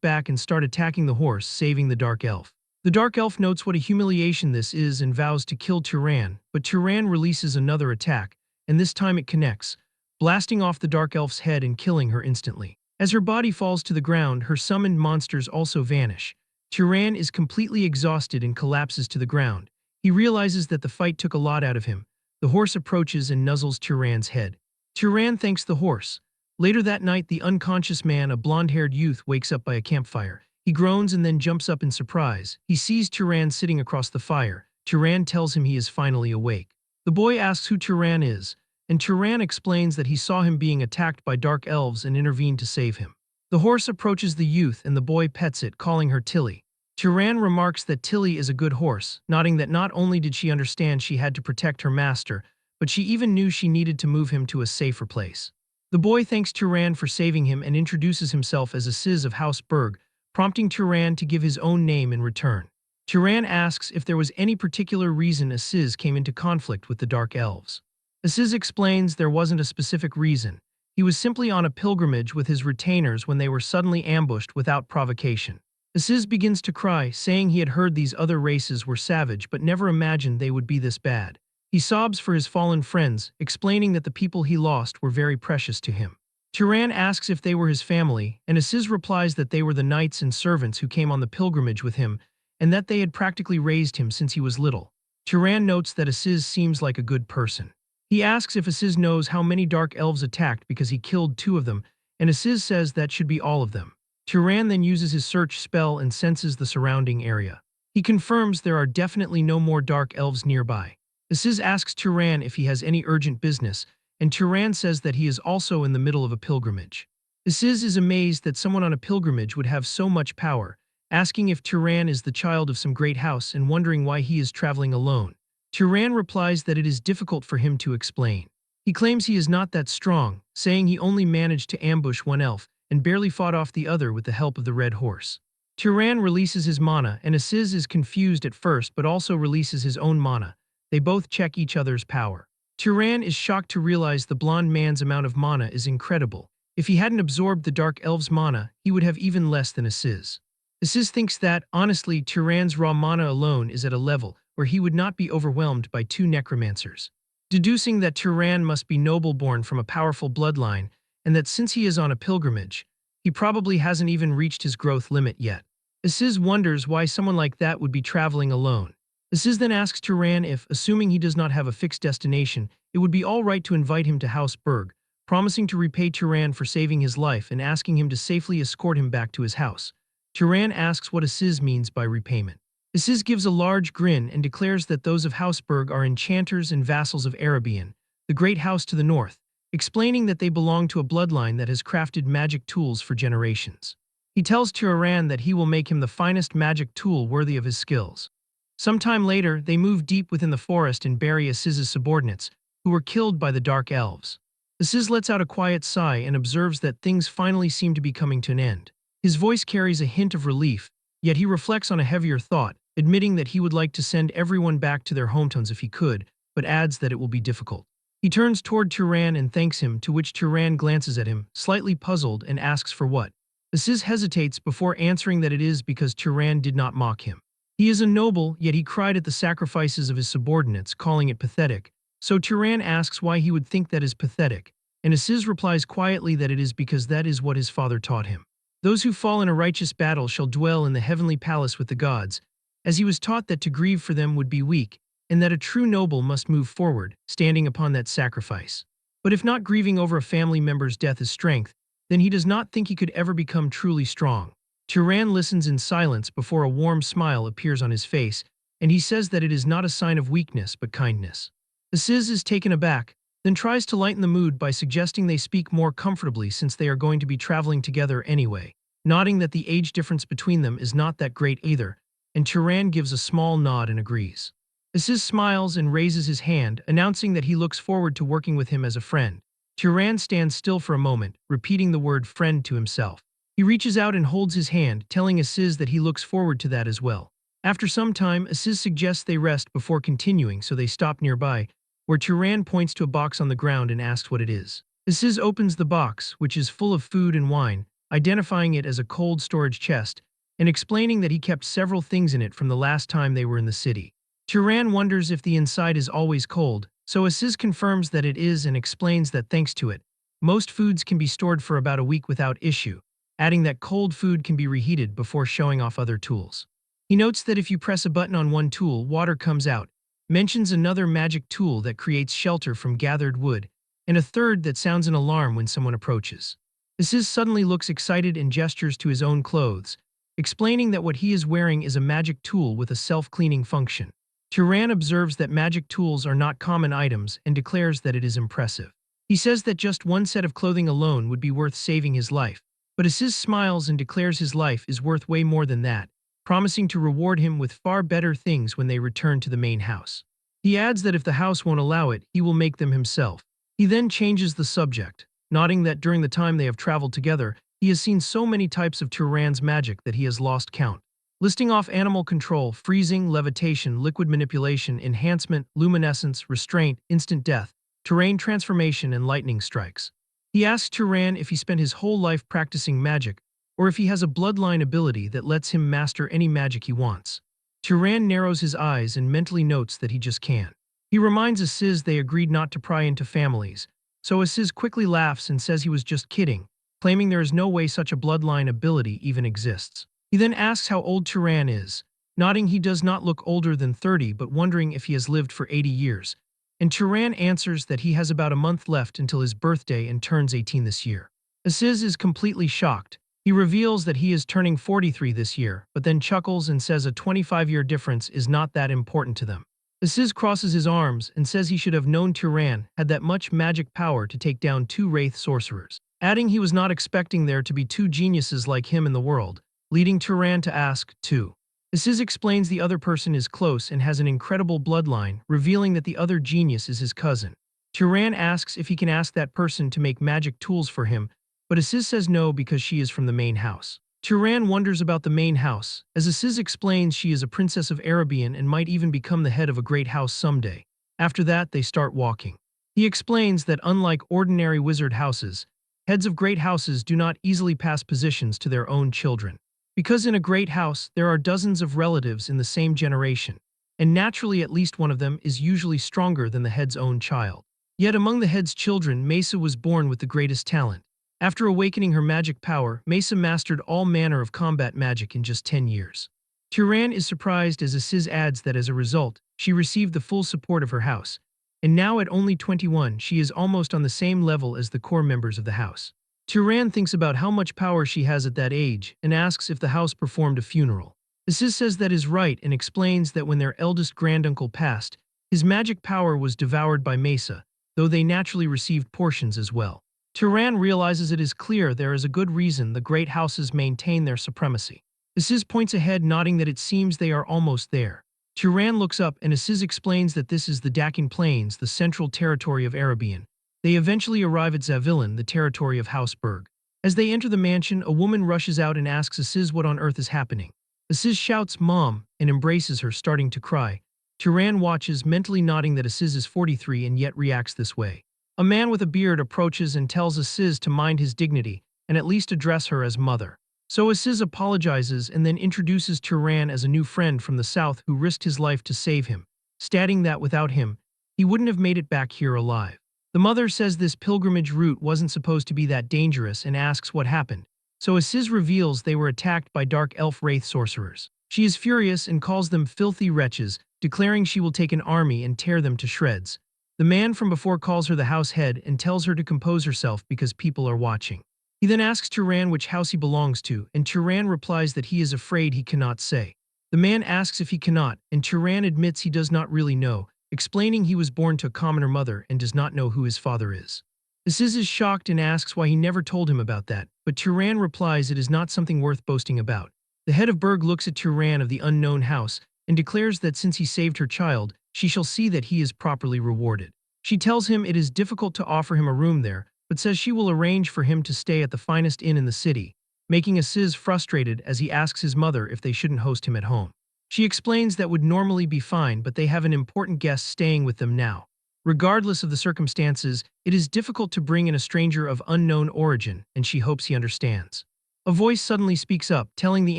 back and start attacking the horse, saving the dark elf. The dark elf notes what a humiliation this is and vows to kill Turan, but Turan releases another attack, and this time it connects, blasting off the dark elf's head and killing her instantly. As her body falls to the ground, her summoned monsters also vanish. Turan is completely exhausted and collapses to the ground. He realizes that the fight took a lot out of him. The horse approaches and nuzzles Turan's head. Turan thanks the horse. Later that night, the unconscious man, a blonde-haired youth, wakes up by a campfire. He groans and then jumps up in surprise. He sees Turan sitting across the fire. Turan tells him he is finally awake. The boy asks who Turan is, and Turan explains that he saw him being attacked by dark elves and intervened to save him. The horse approaches the youth and the boy pets it, calling her Tilly. Turan remarks that Tilly is a good horse, nodding that not only did she understand she had to protect her master, but she even knew she needed to move him to a safer place. The boy thanks Turan for saving him and introduces himself as Aziz of House Berg, prompting Turan to give his own name in return. Turan asks if there was any particular reason Aziz came into conflict with the Dark Elves. Aziz explains there wasn't a specific reason. He was simply on a pilgrimage with his retainers when they were suddenly ambushed without provocation. Aziz begins to cry, saying he had heard these other races were savage but never imagined they would be this bad. He sobs for his fallen friends, explaining that the people he lost were very precious to him. Turan asks if they were his family, and Aziz replies that they were the knights and servants who came on the pilgrimage with him, and that they had practically raised him since he was little. Turan notes that Aziz seems like a good person. He asks if Aziz knows how many dark elves attacked because he killed 2 of them, and Aziz says that should be all of them. Turan then uses his search spell and senses the surrounding area. He confirms there are definitely no more dark elves nearby. Aziz asks Turan if he has any urgent business, and Turan says that he is also in the middle of a pilgrimage. Aziz is amazed that someone on a pilgrimage would have so much power, asking if Turan is the child of some great house and wondering why he is traveling alone. Turan replies that it is difficult for him to explain. He claims he is not that strong, saying he only managed to ambush 1 elf and barely fought off the other with the help of the red horse. Turan releases his mana, and Aziz is confused at first but also releases his own mana. They both check each other's power. Turan is shocked to realize the blonde man's amount of mana is incredible. If he hadn't absorbed the dark elf's mana, he would have even less than Aziz. Aziz thinks that, honestly, Turan's raw mana alone is at a level where he would not be overwhelmed by 2 necromancers. Deducing that Turan must be noble-born from a powerful bloodline, and that since he is on a pilgrimage, he probably hasn't even reached his growth limit yet. Aziz wonders why someone like that would be traveling alone. Aziz then asks Turan if, assuming he does not have a fixed destination, it would be all right to invite him to House Berg, promising to repay Turan for saving his life and asking him to safely escort him back to his house. Turan asks what Aziz means by repayment. Aziz gives a large grin and declares that those of House Berg are enchanters and vassals of Arabian, the great house to the north, explaining that they belong to a bloodline that has crafted magic tools for generations. He tells Turan that he will make him the finest magic tool worthy of his skills. Sometime later, they move deep within the forest and bury Aziz's subordinates, who were killed by the Dark Elves. Aziz lets out a quiet sigh and observes that things finally seem to be coming to an end. His voice carries a hint of relief, yet he reflects on a heavier thought, admitting that he would like to send everyone back to their hometowns if he could, but adds that it will be difficult. He turns toward Turan and thanks him, to which Turan glances at him, slightly puzzled, and asks for what. Aziz hesitates before answering that it is because Turan did not mock him. He is a noble, yet he cried at the sacrifices of his subordinates, calling it pathetic. So Turan asks why he would think that is pathetic, and Aziz replies quietly that it is because that is what his father taught him. Those who fall in a righteous battle shall dwell in the heavenly palace with the gods, as he was taught that to grieve for them would be weak, and that a true noble must move forward, standing upon that sacrifice. But if not grieving over a family member's death is strength, then he does not think he could ever become truly strong. Turan listens in silence before a warm smile appears on his face, and he says that it is not a sign of weakness but kindness. Aziz is taken aback, then tries to lighten the mood by suggesting they speak more comfortably since they are going to be traveling together anyway, nodding that the age difference between them is not that great either, and Turan gives a small nod and agrees. Aziz smiles and raises his hand, announcing that he looks forward to working with him as a friend. Turan stands still for a moment, repeating the word friend to himself. He reaches out and holds his hand, telling Aziz that he looks forward to that as well. After some time, Aziz suggests they rest before continuing, so they stop nearby, where Turan points to a box on the ground and asks what it is. Aziz opens the box, which is full of food and wine, identifying it as a cold storage chest, and explaining that he kept several things in it from the last time they were in the city. Turan wonders if the inside is always cold, so Aziz confirms that it is and explains that thanks to it, most foods can be stored for about a week without issue, adding that cold food can be reheated before showing off other tools. He notes that if you press a button on one tool, water comes out, mentions another magic tool that creates shelter from gathered wood, and a third that sounds an alarm when someone approaches. Aziz suddenly looks excited and gestures to his own clothes, explaining that what he is wearing is a magic tool with a self-cleaning function. Turan observes that magic tools are not common items and declares that it is impressive. He says that just one set of clothing alone would be worth saving his life, but Aziz smiles and declares his life is worth way more than that, promising to reward him with far better things when they return to the main house. He adds that if the house won't allow it, he will make them himself. He then changes the subject, nodding that during the time they have traveled together, he has seen so many types of Turan's magic that he has lost count. Listing off animal control, freezing, levitation, liquid manipulation, enhancement, luminescence, restraint, instant death, terrain transformation, and lightning strikes. He asks Turan if he spent his whole life practicing magic, or if he has a bloodline ability that lets him master any magic he wants. Turan narrows his eyes and mentally notes that he just can. He reminds Aziz they agreed not to pry into families, so Aziz quickly laughs and says he was just kidding, claiming there is no way such a bloodline ability even exists. He then asks how old Turan is, nodding he does not look older than 30 but wondering if he has lived for 80 years, and Turan answers that he has about a month left until his birthday and turns 18 this year. Aziz is completely shocked. He reveals that he is turning 43 this year, but then chuckles and says a 25-year difference is not that important to them. Aziz crosses his arms and says he should have known Turan had that much magic power to take down 2 wraith sorcerers, adding he was not expecting there to be 2 geniuses like him in the world, leading Turan to ask, too. Aziz explains the other person is close and has an incredible bloodline, revealing that the other genius is his cousin. Turan asks if he can ask that person to make magic tools for him, but Aziz says no because she is from the main house. Turan wonders about the main house, as Aziz explains she is a princess of Arabian and might even become the head of a great house someday. After that, they start walking. He explains that unlike ordinary wizard houses, heads of great houses do not easily pass positions to their own children. Because in a great house, there are dozens of relatives in the same generation, and naturally at least one of them is usually stronger than the head's own child. Yet among the head's children, Mesa was born with the greatest talent. After awakening her magic power, Mesa mastered all manner of combat magic in just 10 years. Turan is surprised as Aziz adds that as a result, she received the full support of her house, and now at only 21 she is almost on the same level as the core members of the house. Turan thinks about how much power she has at that age and asks if the house performed a funeral. Aziz says that is right and explains that when their eldest granduncle passed, his magic power was devoured by Mesa, though they naturally received portions as well. Turan realizes it is clear there is a good reason the great houses maintain their supremacy. Aziz points ahead, nodding that it seems they are almost there. Turan looks up and Aziz explains that this is the Dakin Plains, the central territory of Arabian. They eventually arrive at Zavillan, the territory of House Berg. As they enter the mansion, a woman rushes out and asks Aziz what on earth is happening. Aziz shouts, "Mom," and embraces her, starting to cry. Turan watches, mentally nodding that Aziz is 43 and yet reacts this way. A man with a beard approaches and tells Aziz to mind his dignity and at least address her as mother. So Aziz apologizes and then introduces Turan as a new friend from the south who risked his life to save him, stating that without him, he wouldn't have made it back here alive. The mother says this pilgrimage route wasn't supposed to be that dangerous and asks what happened. So Aziz reveals they were attacked by dark elf wraith sorcerers. She is furious and calls them filthy wretches, declaring she will take an army and tear them to shreds. The man from before calls her the house head and tells her to compose herself because people are watching. He then asks Turan which house he belongs to, and Turan replies that he is afraid he cannot say. The man asks if he cannot, and Turan admits he does not really know, explaining he was born to a commoner mother and does not know who his father is. Aziz is shocked and asks why he never told him about that, but Turan replies it is not something worth boasting about. The head of Berg looks at Turan of the unknown house and declares that since he saved her child, she shall see that he is properly rewarded. She tells him it is difficult to offer him a room there, but says she will arrange for him to stay at the finest inn in the city, making Aziz frustrated as he asks his mother if they shouldn't host him at home. She explains that would normally be fine, but they have an important guest staying with them now. Regardless of the circumstances, it is difficult to bring in a stranger of unknown origin, and she hopes he understands. A voice suddenly speaks up, telling the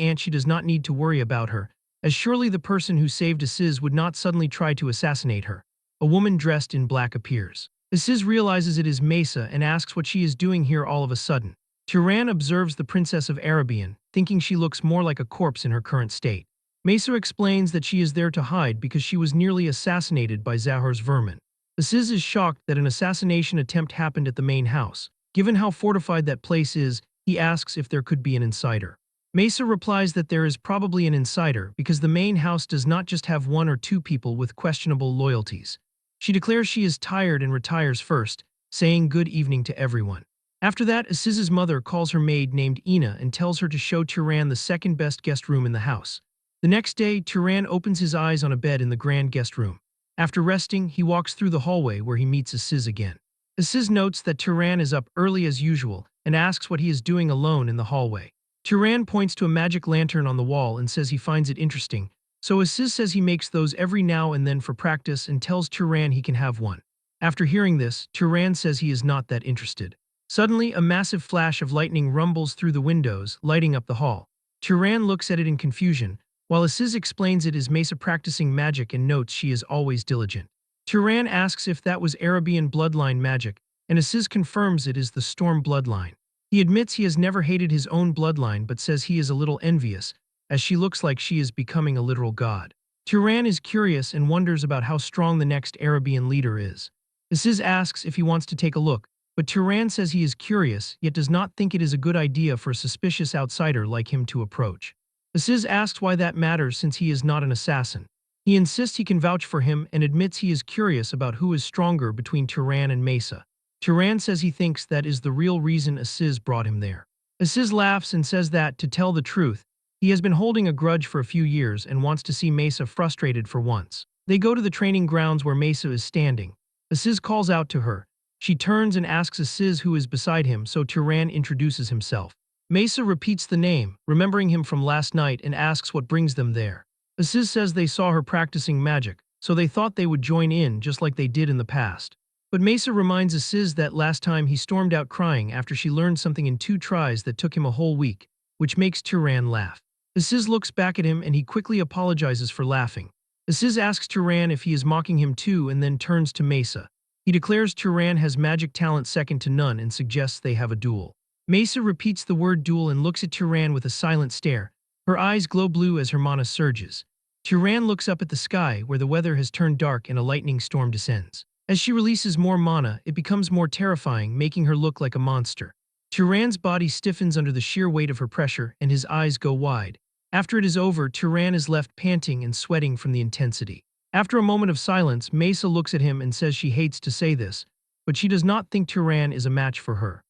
aunt she does not need to worry about her, as surely the person who saved Aziz would not suddenly try to assassinate her. A woman dressed in black appears. Aziz realizes it is Mesa and asks what she is doing here all of a sudden. Turan observes the Princess of Arabian, thinking she looks more like a corpse in her current state. Mesa explains that she is there to hide because she was nearly assassinated by Zahor's vermin. Aziz is shocked that an assassination attempt happened at the main house. Given how fortified that place is, he asks if there could be an insider. Mesa replies that there is probably an insider because the main house does not just have one or two people with questionable loyalties. She declares she is tired and retires first, saying good evening to everyone. After that, Aziz's mother calls her maid named Ina and tells her to show Turan the second best guest room in the house. The next day, Turan opens his eyes on a bed in the grand guest room. After resting, he walks through the hallway where he meets Aziz again. Aziz notes that Turan is up early as usual and asks what he is doing alone in the hallway. Turan points to a magic lantern on the wall and says he finds it interesting, so Aziz says he makes those every now and then for practice and tells Turan he can have one. After hearing this, Turan says he is not that interested. Suddenly, a massive flash of lightning rumbles through the windows, lighting up the hall. Turan looks at it in confusion, while Aziz explains it is Mesa practicing magic and notes she is always diligent. Turan asks if that was Arabian bloodline magic, and Aziz confirms it is the Storm bloodline. He admits he has never hated his own bloodline but says he is a little envious, as she looks like she is becoming a literal god. Turan is curious and wonders about how strong the next Arabian leader is. Aziz asks if he wants to take a look, but Turan says he is curious yet does not think it is a good idea for a suspicious outsider like him to approach. Aziz asks why that matters since he is not an assassin. He insists he can vouch for him and admits he is curious about who is stronger between Turan and Mesa. Turan says he thinks that is the real reason Aziz brought him there. Aziz laughs and says that, to tell the truth, he has been holding a grudge for a few years and wants to see Mesa frustrated for once. They go to the training grounds where Mesa is standing. Aziz calls out to her. She turns and asks Aziz who is beside him, so Turan introduces himself. Mesa repeats the name, remembering him from last night, and asks what brings them there. Aziz says they saw her practicing magic, so they thought they would join in just like they did in the past. But Mesa reminds Aziz that last time he stormed out crying after she learned something in 2 tries that took him a whole week, which makes Turan laugh. Aziz looks back at him and he quickly apologizes for laughing. Aziz asks Turan if he is mocking him too and then turns to Mesa. He declares Turan has magic talent second to none and suggests they have a duel. Mesa repeats the word duel and looks at Turan with a silent stare. Her eyes glow blue as her mana surges. Turan looks up at the sky where the weather has turned dark and a lightning storm descends. As she releases more mana, it becomes more terrifying, making her look like a monster. Turan's body stiffens under the sheer weight of her pressure, and his eyes go wide. After it is over, Turan is left panting and sweating from the intensity. After a moment of silence, Mesa looks at him and says she hates to say this, but she does not think Turan is a match for her.